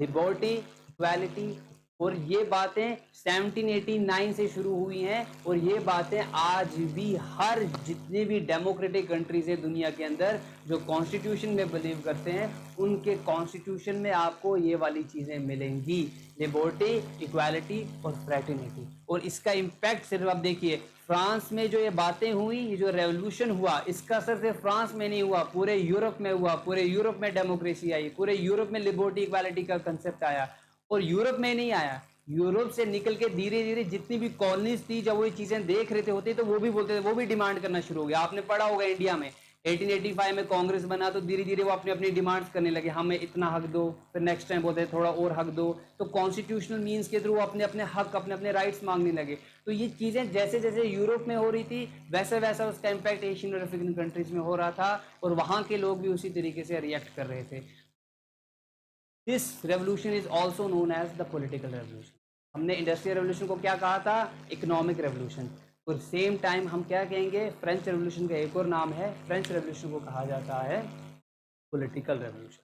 liberty, equality. और ये बातें 1789 से शुरू हुई हैं, और ये बातें आज भी हर जितने भी डेमोक्रेटिक कंट्रीज है दुनिया के अंदर जो कॉन्स्टिट्यूशन में बिलीव करते हैं, उनके कॉन्स्टिट्यूशन में आपको ये वाली चीज़ें मिलेंगी, लिबर्टी, इक्वालिटी और फ्रेटर्निटी। और इसका इम्पैक्ट सिर्फ आप देखिए, फ्रांस में जो ये बातें हुई, ये जो रेवोल्यूशन हुआ, इसका असर सिर्फ फ्रांस में नहीं हुआ, पूरे यूरोप में हुआ। पूरे यूरोप में डेमोक्रेसी आई, पूरे यूरोप में लिबर्टी, इक्वालिटी का कंसेप्ट आया। और यूरोप में नहीं आया, यूरोप से निकल के धीरे धीरे जितनी भी कॉलोनीज थी, जब वो चीजें देख रहे थे होते, तो वो भी बोलते थे, वो भी डिमांड करना शुरू हो गया। आपने पढ़ा होगा इंडिया में 1885 में कांग्रेस बना, तो धीरे धीरे वो अपनी अपनी डिमांड्स करने लगे, हमें इतना हक दो, फिर नेक्स्ट टाइम बोलते थोड़ा और हक दो। तो कॉन्स्टिट्यूशनल मीन्स के थ्रू अपने अपने हक, अपने अपने राइट्स मांगने लगे। तो ये चीजें जैसे जैसे यूरोप में हो रही थी, वैसे वैसा उसका इम्पैक्ट एशियन और अफ्रीकन कंट्रीज में हो रहा था, और वहां के लोग भी उसी तरीके से रिएक्ट कर रहे थे। This revolution is also known as the political revolution. हमने इंडस्ट्रियल रेवोल्यूशन को क्या कहा था, इकोनॉमिक रेवोल्यूशन। और सेम टाइम हम क्या कहेंगे, फ्रेंच रेवोल्यूशन का एक और नाम है, फ्रेंच रेवोल्यूशन को कहा जाता है पॉलिटिकल रेवोल्यूशन।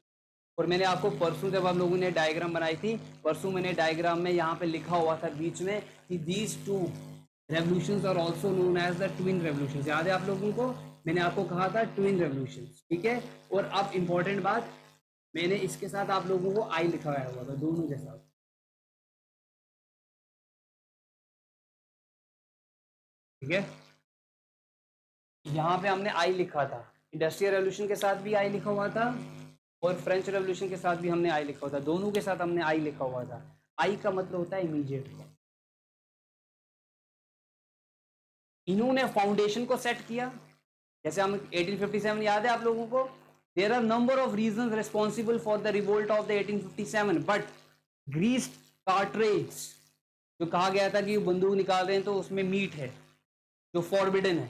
और मैंने आपको परसों जब आप लोगों ने डायग्राम बनाई थी, परसों मैंने डायग्राम में यहाँ पे लिखा हुआ था बीच में कि these two revolutions are also known as the twin revolutions. याद है आप लोगों को, मैंने आपको कहा था ट्विन रेवोल्यूशंस, ठीक है। और अब इंपॉर्टेंट बात, मैंने इसके साथ आप लोगों को आई लिखा हुआ था, दोनों के साथ, ठीक है। यहाँ पे हमने आई लिखा था, इंडस्ट्रियल रेवोल्यूशन के साथ भी आई लिखा हुआ था, और फ्रेंच रेवोल्यूशन के साथ भी हमने आई लिखा हुआ था, दोनों के साथ हमने आई लिखा हुआ था। आई का मतलब होता है इमीडिएट। इन्होंने फाउंडेशन को सेट किया, जैसे हम 1857 याद है आप लोगों को, there are number of reasons responsible for the revolt of the 1857, but grease cartridge, जो कहा गया था कि बंदूक निकाल रहे हैं तो उसमें मीट है जो फॉरबिडन है,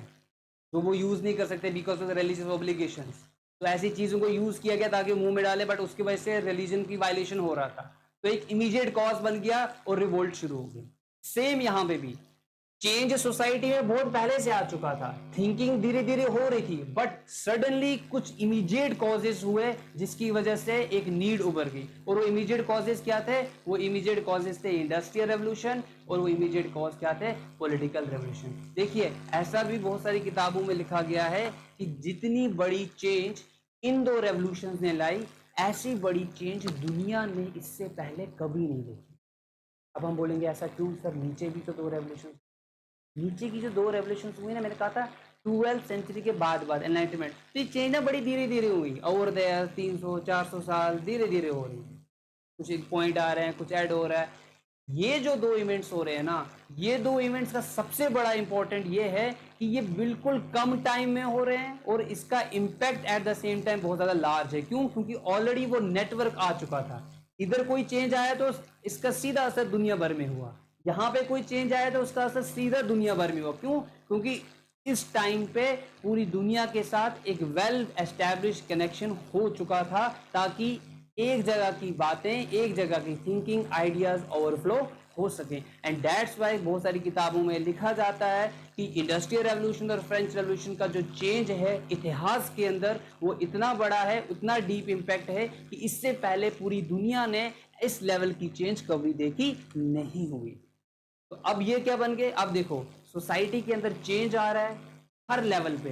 जो वो यूज नहीं कर सकते बिकॉज ऑफ रिलीजियस ऑब्लिगेशंस। तो ऐसी चीजों को यूज किया गया ताकि मुंह में डाले, बट उसकी वजह से रिलीजन की वायलेशन हो रहा था, तो एक इमीडिएट कॉज बन गया और रिवोल्ट शुरू हो गई। सेम यहाँ पे भी चेंज सोसाइटी में बहुत पहले से आ चुका था, थिंकिंग धीरे धीरे हो रही थी, बट सडनली कुछ इमीडिएट कॉजेस हुए जिसकी वजह से एक नीड उभर गई। और वो इमीडिएट कॉजेस क्या थे? वो इमीडिएट कॉजेस थे इंडस्ट्रियल रेवोल्यूशन, और वो इमीडिएट कॉज क्या थे? Political revolution. देखिए, ऐसा भी बहुत सारी किताबों में लिखा गया है कि जितनी बड़ी चेंज इन दो रेवोल्यूशन ने लाई, ऐसी बड़ी चेंज दुनिया ने इससे पहले कभी नहीं देखी। अब हम बोलेंगे ऐसा क्यों सर, नीचे भी तो दो रेवोल्यूशन, नीचे की जो दो रेवोल्यूशन हुई ना, मैंने कहा था 12th सेंचुरी के बाद एनलाइटमेंट, तो ये चेंज ना बड़ी धीरे धीरे हुई, ओवर देयर 300-400 साल धीरे धीरे हो रही है। कुछ एक पॉइंट आ रहे हैं, कुछ ऐड हो रहा है। ये जो दो इवेंट्स हो रहे हैं ना, ये दो इवेंट्स का सबसे बड़ा इंपॉर्टेंट ये है कि ये बिल्कुल कम टाइम में हो रहे हैं, और इसका impact at the same time बहुत ज्यादा लार्ज है। क्यों? क्योंकि ऑलरेडी वो नेटवर्क आ चुका था। इधर कोई चेंज आया तो इसका सीधा असर दुनिया भर में हुआ, यहाँ पे कोई चेंज आया तो उसका असर सीधा दुनिया भर में हुआ। क्यों? क्योंकि इस टाइम पे पूरी दुनिया के साथ एक वेल एस्टैब्लिश कनेक्शन हो चुका था, ताकि एक जगह की बातें, एक जगह की थिंकिंग, आइडियाज ओवरफ्लो हो सके। एंड दैट्स वाई बहुत सारी किताबों में लिखा जाता है कि इंडस्ट्रियल रेवोल्यूशन और फ्रेंच रेवोल्यूशन का जो चेंज है इतिहास के अंदर, वो इतना बड़ा है, उतना डीप इम्पैक्ट है कि इससे पहले पूरी दुनिया ने इस लेवल की चेंज कभी देखी नहीं हुई। तो अब ये क्या बन गए? अब देखो, सोसाइटी के अंदर चेंज आ रहा है हर लेवल पे,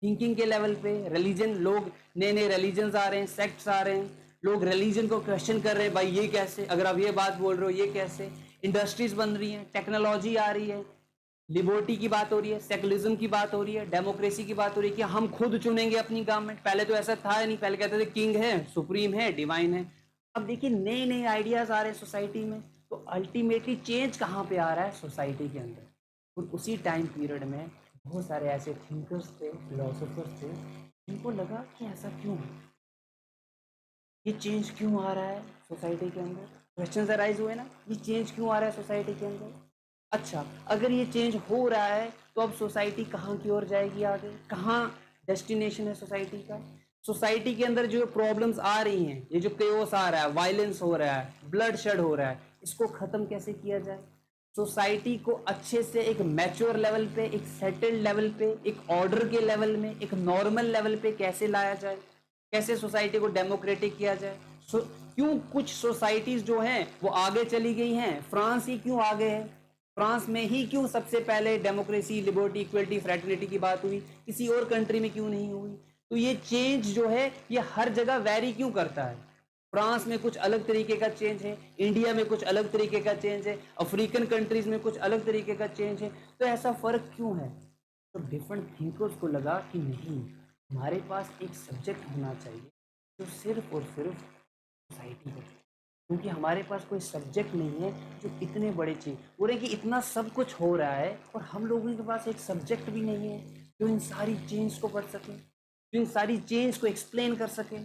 थिंकिंग के लेवल पे, रिलीजन, लोग नए नए रिलीजन आ रहे हैं, सेक्ट्स आ रहे हैं, लोग रिलीजन को क्वेश्चन कर रहे हैं, भाई ये कैसे, अगर आप ये बात बोल रहे हो ये कैसे। इंडस्ट्रीज बन रही हैं, टेक्नोलॉजी आ रही है, लिबर्टी की बात हो रही है, सेकुलरिज्म की बात हो रही है, डेमोक्रेसी की बात हो रही है कि हम खुद चुनेंगे अपनी गवर्नमेंट। पहले तो ऐसा था नहीं, पहले कहते थे किंग है, सुप्रीम है, डिवाइन है। अब देखिए नए नए आइडियाज आ रहे हैं सोसाइटी में, तो अल्टीमेटली चेंज कहाँ पे आ रहा है? सोसाइटी के अंदर। और उसी टाइम पीरियड में बहुत सारे ऐसे थिंकर्स थे, फिलोसोफर्स थे, जिनको लगा कि ऐसा क्यों है, ये चेंज क्यों आ रहा है सोसाइटी के अंदर। क्वेश्चन अराइज हुए ना, ये चेंज क्यों आ रहा है सोसाइटी के अंदर। अच्छा, अगर ये चेंज हो रहा है तो अब सोसाइटी कहाँ की ओर जाएगी, आगे कहाँ डेस्टिनेशन है सोसाइटी का। सोसाइटी के अंदर जो प्रॉब्लम्स आ रही हैं, ये जो केओस आ रहा है, वायलेंस हो रहा है, ब्लड शेड हो रहा है, इसको खत्म कैसे किया जाए। सोसाइटी को अच्छे से एक मैच्योर लेवल पे, एक सेटल्ड लेवल पे, एक ऑर्डर के लेवल में, एक नॉर्मल लेवल पे कैसे लाया जाए, कैसे सोसाइटी को डेमोक्रेटिक किया जाए। क्यों कुछ सोसाइटीज जो हैं वो आगे चली गई हैं, फ्रांस ही क्यों आगे है, फ्रांस में ही क्यों सबसे पहले डेमोक्रेसी, लिबर्टी, इक्वलिटी, फ्रेटर्निटी की बात हुई, किसी और कंट्री में क्यों नहीं हुई। तो ये चेंज जो है ये हर जगह वेरी क्यों करता है। फ्रांस में कुछ अलग तरीके का चेंज है, इंडिया में कुछ अलग तरीके का चेंज है, अफ्रीकन कंट्रीज में कुछ अलग तरीके का चेंज है। तो ऐसा फर्क क्यों है? तो डिफरेंट थिंकर्स को लगा कि नहीं, हमारे पास एक सब्जेक्ट होना चाहिए जो सिर्फ और सिर्फ सोसाइटी को, क्योंकि हमारे पास कोई सब्जेक्ट नहीं है जो इतने बड़े चीज हो रहे कि इतना सब कुछ हो रहा है, और हम लोगों के पास एक सब्जेक्ट भी नहीं है जो इन सारी चेंज को पढ़ सके, जो इन सारी चेंज को एक्सप्लेन कर सके,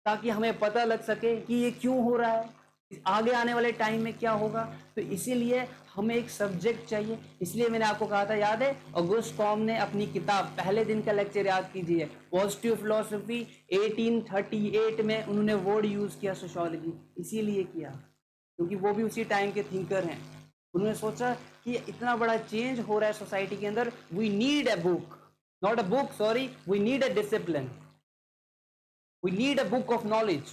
ताकि हमें पता लग सके कि ये क्यों हो रहा है, आगे आने वाले टाइम में क्या होगा। तो इसीलिए हमें एक सब्जेक्ट चाहिए। इसलिए मैंने आपको कहा था, याद है, ऑगस्ट कॉम ने अपनी किताब, पहले दिन का लेक्चर याद कीजिए, पॉजिटिव फिलोसफी, 1838 में उन्होंने वर्ड यूज किया सोशियोलॉजी। इसीलिए किया क्योंकि वो भी उसी टाइम के थिंकर हैं। उन्होंने सोचा कि इतना बड़ा चेंज हो रहा है सोसाइटी के अंदर, we need a book, not a book, sorry, we need a discipline, we need a book of knowledge,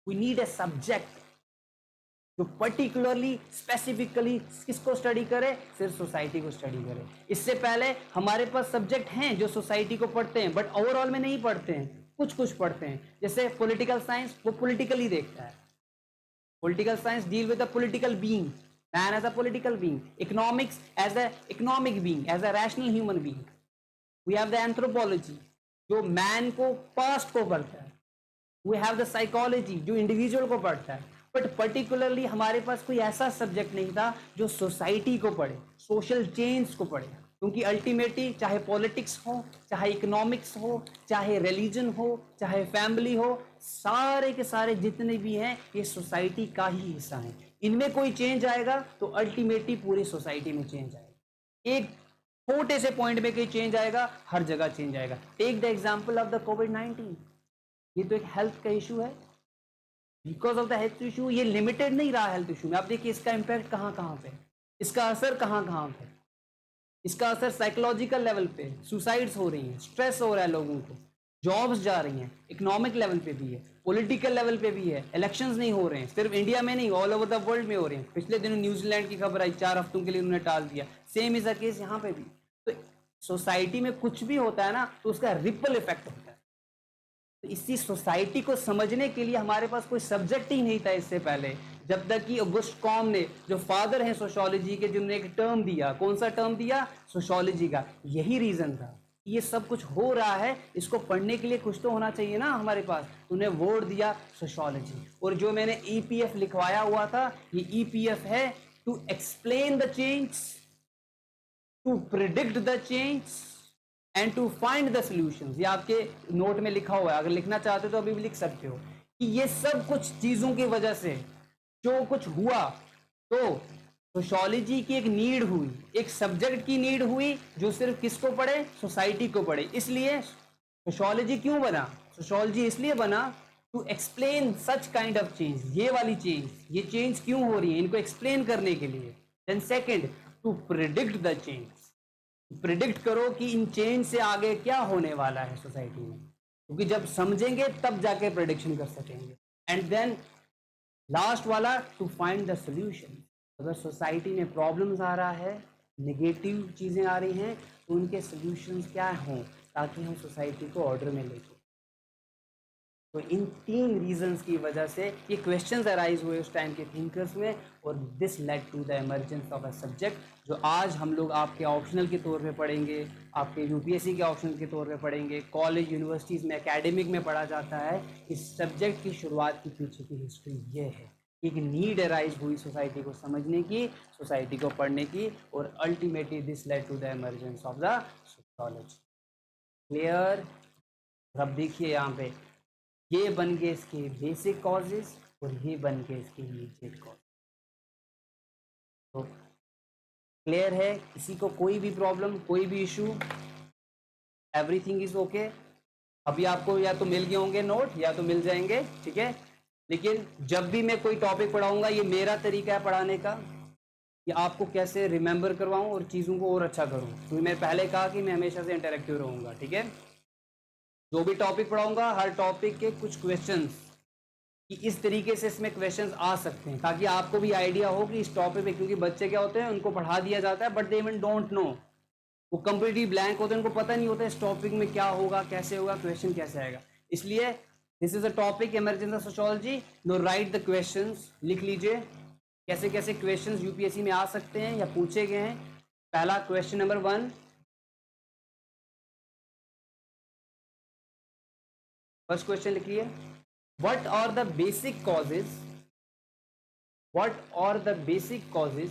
we need a subject जो पर्टिकुलरली स्पेसिफिकली किसको स्टडी करे, सिर्फ सोसाइटी को स्टडी करे। इससे पहले हमारे पास सब्जेक्ट हैं जो सोसाइटी को पढ़ते हैं, बट ओवरऑल में नहीं पढ़ते हैं, कुछ कुछ पढ़ते हैं। जैसे पॉलिटिकल साइंस, वो पॉलिटिकली देखता है, political science deal with the political being, man as a political being. Economics as a economic being, as a rational human being. We have the anthropology जो मैन को, पास्ट को पढ़ता है। We have the psychology जो individual को पढ़ता है। But particularly हमारे पास कोई ऐसा सब्जेक्ट नहीं था जो सोसाइटी को पढ़े, सोशल चेंज को पढ़े। क्योंकि अल्टीमेटली चाहे पॉलिटिक्स हो, चाहे इकोनॉमिक्स हो, चाहे रिलीजन हो, चाहे फैमिली हो, सारे के सारे जितने भी हैं ये सोसाइटी का ही हिस्सा हैं। इनमें कोई चेंज आएगा तो अल्टीमेटली पूरी सोसाइटी में चेंज आएगा। एक छोटे से पॉइंट में कहीं चेंज आएगा, हर जगह चेंज आएगा। Take the example of the कोविड-19, ये तो एक हेल्थ का इशू है। Because of the health issue ये लिमिटेड नहीं रहा हेल्थ इशू में। आप देखिए इसका इंपैक्ट कहाँ कहाँ पे, इसका असर कहाँ कहाँ पे? इसका असर साइकोलॉजिकल लेवल पे, सुसाइड्स हो रही हैं, स्ट्रेस हो रहा है लोगों को, जॉब्स जा रही हैं, इकोनॉमिक लेवल पे भी है, पॉलिटिकल लेवल पे भी है, इलेक्शंस नहीं हो रहे हैं, सिर्फ इंडिया में नहीं, ऑल ओवर द वर्ल्ड में हो रहे हैं। पिछले दिनों न्यूजीलैंड की खबर आई, 4 हफ्तों के लिए उन्होंने टाल दिया। सेम इज अ केस यहाँ पे भी। तो सोसाइटी में कुछ भी होता है ना, तो उसका रिपल इफेक्ट होता है। तो इसी सोसाइटी को समझने के लिए हमारे पास कोई सब्जेक्ट ही नहीं था इससे पहले, जब तक कि ऑगस्ट कॉम ने, जो फादर हैं सोशियोलॉजी के, जिन्होंने एक टर्म दिया। कौन सा टर्म दिया? सोशियोलॉजी का। यही रीजन था, ये सब कुछ हो रहा है, इसको पढ़ने के लिए कुछ तो होना चाहिए ना हमारे पास। उन्हें वर्ड दिया सोशियोलॉजी। और जो मैंने ईपीएफ लिखवाया हुआ था, ये ईपीएफ है to explain the change, to predict the change and to find the solutions. ये आपके नोट में लिखा हुआ है, अगर लिखना चाहते हो तो अभी भी लिख सकते हो कि ये सब कुछ चीजों की वजह से जो कुछ हुआ, तो सोशियोलॉजी की एक नीड हुई, एक सब्जेक्ट की नीड हुई, जो सिर्फ किसको पढ़े? सोसाइटी को पढ़े। इसलिए सोशियोलॉजी क्यों बना? सोशियोलॉजी इसलिए बना to explain such kind of change, ये वाली चेंज, ये चेंज क्यों हो रही है, इनको एक्सप्लेन करने के लिए। Then second, to predict the change, predict करो कि इन चेंज से आगे क्या होने वाला है सोसाइटी में, क्योंकि जब समझेंगे तब जाके प्रिडिक्शन कर सकेंगे। एंड देन लास्ट वाला, टू फाइंड द सोल्यूशन। अगर सोसाइटी में प्रॉब्लम्स आ रहा है, नेगेटिव चीजें आ रही हैं, तो उनके सोल्यूशंस क्या हों, ताकि हम सोसाइटी को ऑर्डर में लेके। तो इन 3 रीजंस की वजह से ये क्वेश्चंस अराइज हुए उस टाइम के थिंकर्स में, और this led to the emergence of a subject, जो आज हम लोग आपके ऑप्शनल के तौर पे पढ़ेंगे, आपके यूपीएससी के ऑप्शनल के तौर पे पढ़ेंगे, कॉलेज यूनिवर्सिटीज़ में एकेडमिक में पढ़ा जाता है। इस सब्जेक्ट की शुरुआत की पीछे की हिस्ट्री ये है, एक नीड अराइज हुई सोसाइटी को समझने की, सोसाइटी को पढ़ने की, और ultimately this led to the emergence of the sociology. Clear? अब देखिए यहाँ पे, ये बन गए इसके बेसिक कॉजेज, और ये बन गए इसके इमीडिएट कॉज। तो क्लियर है? किसी को कोई भी प्रॉब्लम, कोई भी इशू? Everything is okay? अभी आपको या तो मिल गए होंगे नोट, या तो मिल जाएंगे, ठीक है। लेकिन जब भी मैं कोई टॉपिक पढ़ाऊंगा, ये मेरा तरीका है पढ़ाने का, कि आपको कैसे रिमेंबर करवाऊं और चीज़ों को और अच्छा करूं। क्योंकि मैंने पहले कहा कि मैं हमेशा से इंटरेक्टिव रहूंगा, ठीक है। जो भी टॉपिक पढ़ाऊंगा, हर टॉपिक के कुछ क्वेश्चंस, कि इस तरीके से इसमें क्वेश्चंस आ सकते हैं, ताकि आपको भी आइडिया हो कि इस टॉपिक पे, क्योंकि बच्चे क्या होते हैं, उनको पढ़ा दिया जाता है but they even don't know, वो कंप्लीटली ब्लैंक होते हैं, उनको पता नहीं होता इस टॉपिक में क्या होगा, कैसे होगा, क्वेश्चन कैसे आएगा। इसलिए this is a topic emergence of sociology. No write the questions, लिख लीजिए कैसे कैसे क्वेश्चंस यूपीएससी में आ सकते हैं या पूछे गए हैं। पहला क्वेश्चन नंबर 1, फर्स्ट क्वेश्चन लिखिए, what are the basic causes, what are the basic causes,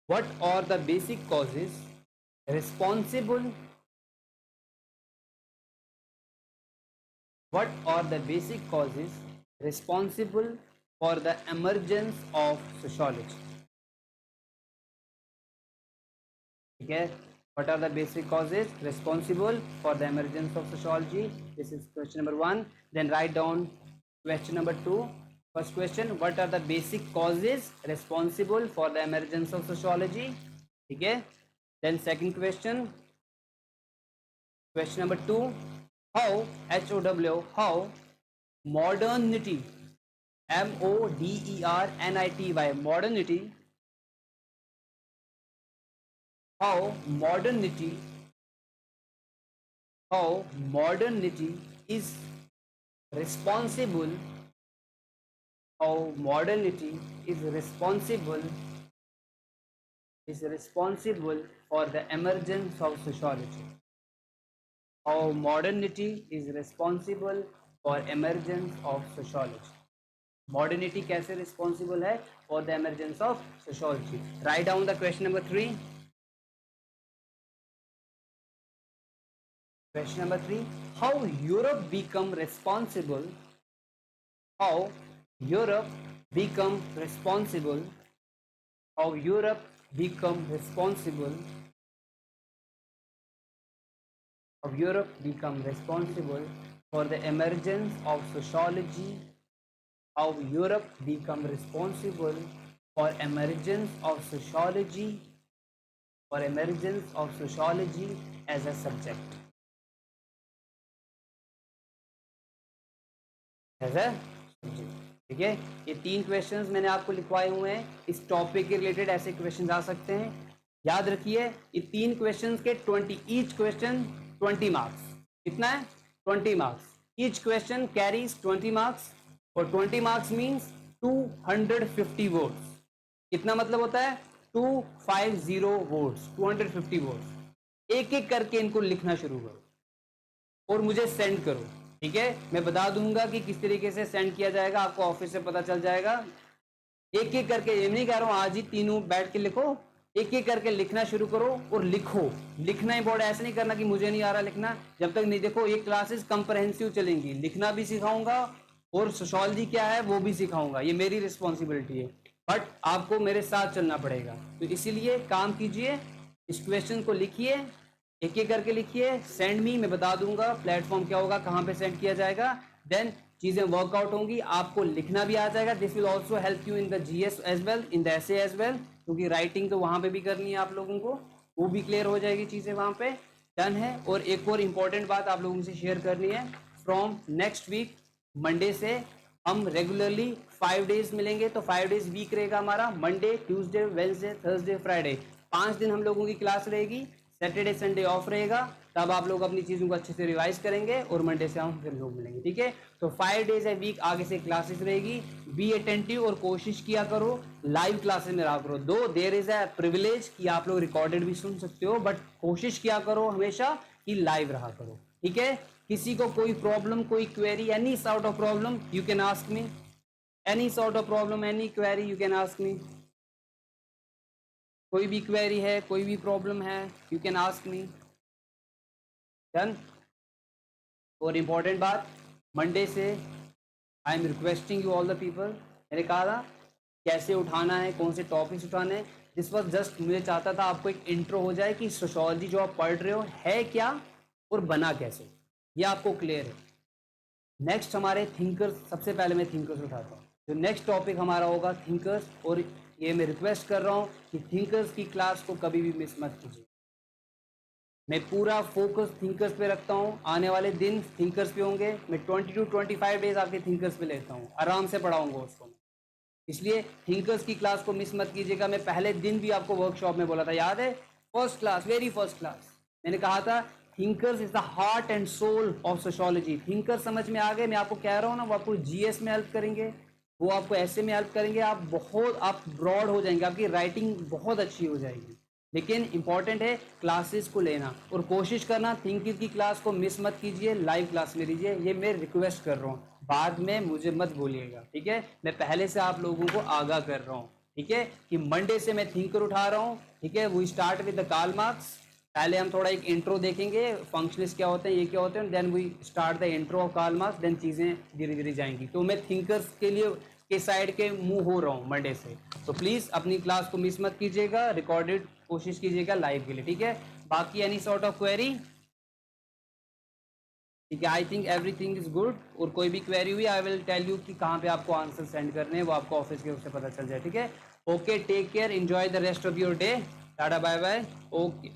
what are the basic causes responsible, what are the basic causes responsible for the emergence of sociology? ठीक है, what are the basic causes responsible for the emergence of sociology? This is question number 1. Then write down question number 2. First question, what are the basic causes responsible for the emergence of sociology? ठीक है. Then second question, question number 2, how, HOW, how modernity, MODERNITY, modernity, how modernity, how modernity is responsible, how modernity is responsible, is responsible for the emergence of sociology. How modernity is responsible for emergence of sociology. Modernity कैसे responsible है for the emergence of sociology? Write down the question number 3. Question number 3, how Europe become responsible, how Europe become responsible, how Europe become responsible, how Europe become responsible for the emergence of sociology, how Europe become responsible for emergence of sociology as a subject. As a subject. ठीक है, ये 3 questions मैंने आपको लिखवाए हुए हैं, इस topic के रिलेटेड ऐसे क्वेश्चन आ सकते हैं। याद रखिए ये 3 क्वेश्चंस के 20 ईच क्वेश्चन 20 मार्क्स। कितना है? 20 marks. Each question carries 20 marks और 20 मार्क्स मीन्स 250 वर्ड्स। कितना मतलब होता है? 250 वर्ड्स, 250 वर्ड्स। एक एक करके इनको लिखना शुरू करो और मुझे सेंड करो। ठीक है, मैं बता दूंगा कि किस तरीके से सेंड किया जाएगा, आपको ऑफिस से पता चल जाएगा। एक एक करके, ये नहीं कह रहा हूं आज ही तीनों बैठ के लिखो, एक एक करके लिखना शुरू करो और लिखो। लिखना इंपॉर्टेंट, ऐसे नहीं करना कि मुझे नहीं आ रहा लिखना, जब तक नहीं। देखो ये क्लासेस कंप्रहेंसिव चलेंगी, लिखना भी सिखाऊंगा और सोशियोलॉजी क्या है वो भी सिखाऊंगा, ये मेरी रिस्पॉन्सिबिलिटी है, बट आपको मेरे साथ चलना पड़ेगा। तो इसीलिए काम कीजिए, इस क्वेश्चन को लिखिए, एक एक करके लिखिए, सेंड मी, मैं बता दूंगा प्लेटफॉर्म क्या होगा, कहां पे सेंड किया जाएगा, देन चीजें वर्कआउट होंगी, आपको लिखना भी आ जाएगा। This will also help you in the GS as well, in the essay as well, क्योंकि राइटिंग तो वहां पे भी करनी है आप लोगों को, वो भी क्लियर हो जाएगी चीजें वहां पे। डन है। और एक और इंपॉर्टेंट बात आप लोगों से शेयर करनी है, फ्रॉम नेक्स्ट वीक मंडे से हम रेगुलरली 5 डेज मिलेंगे। तो 5 डेज वीक रहेगा हमारा, Monday, Tuesday, Wednesday, Thursday, Friday, 5 दिन हम लोगों की क्लास रहेगी। सैटरडे संडे ऑफ रहेगा, तब आप लोग अपनी चीज़ों को अच्छे से रिवाइज करेंगे और मंडे से हम फिर लोग मिलेंगे। ठीक है, तो 5 डेज ए वीक आगे से क्लासेस रहेगी। बी अटेंटिव और कोशिश किया करो लाइव क्लासेस में रहा करो। दो देयर इज अ प्रिविलेज कि आप लोग रिकॉर्डेड भी सुन सकते हो, बट कोशिश किया करो हमेशा कि लाइव रहा करो। ठीक है, किसी को कोई प्रॉब्लम, कोई query, any sort of problem you can ask me, any sort of problem, any query you can ask me. कोई भी क्वेरी है, कोई भी प्रॉब्लम है, you can ask me. Done. और इम्पॉर्टेंट बात, मंडे से I am requesting you all the people, मैंने कहा था कैसे उठाना है, कौन से टॉपिक्स उठाने हैं, दिस वाज जस्ट, मुझे चाहता था आपको एक इंट्रो हो जाए कि सोशियोलॉजी जो आप पढ़ रहे हो है क्या और बना कैसे, ये आपको क्लियर है। नेक्स्ट हमारे थिंकर्स, सबसे पहले मैं थिंकर्स उठाता हूँ। जो नेक्स्ट टॉपिक हमारा होगा थिंकर्स, और ये मैं रिक्वेस्ट कर रहा हूँ कि थिंकर्स की क्लास को कभी भी मिस मत कीजिए। मैं पूरा फोकस थिंकर्स पे रखता हूँ, आने वाले दिन थिंकर्स पे होंगे। मैं 20 to 25 डेज आपके थिंकर्स पे लेता हूँ, आराम से पढ़ाऊंगा उसको। इसलिए थिंकर्स की क्लास को मिस मत कीजिएगा। मैं पहले दिन भी आपको वर्कशॉप में बोला था, याद है? First class, very first class, मैंने कहा था thinkers is the heart and soul of sociology. Thinkers समझ में आ गए? मैं आपको कह रहा हूँ ना, वो आपको जीएस में हेल्प करेंगे, वो आपको ऐसे में हेल्प करेंगे, आप ब्रॉड हो जाएंगे, आपकी राइटिंग बहुत अच्छी हो जाएगी। लेकिन इंपॉर्टेंट है क्लासेस को लेना और कोशिश करना, थिंकिंग की क्लास को मिस मत कीजिए, लाइव क्लास में लीजिए, ये मैं रिक्वेस्ट कर रहा हूँ। बाद में मुझे मत बोलिएगा, ठीक है? मैं पहले से आप लोगों को आगाह कर रहा हूँ, ठीक है, कि मंडे से मैं थिंकर उठा रहा हूँ। ठीक है, we start with the Karl Marx. पहले हम थोड़ा एक इंट्रो देखेंगे, फंक्शनलिस्ट क्या होते हैं, ये क्या होते हैं, then we start the intro of Karl Marx, then चीज़ें धीरे धीरे जाएंगी। तो मैं थिंकर्स के लिए के साइड के मूव हो रहा हूँ मंडे से, तो प्लीज़ अपनी क्लास को मिस मत कीजिएगा, रिकॉर्डेड कोशिश कीजिएगा लाइव के लिए, ठीक है? बाकी एनी सॉर्ट ऑफ क्वेरी? ठीक है, I think everything is good. और कोई भी क्वेरी हुई आई विल टेल यू कि कहाँ पे आपको आंसर सेंड करने हैं, वो आपको ऑफिस के उससे पता चल जाए, ठीक है? Okay, take care, enjoy the rest of your day, tata bye bye, okay.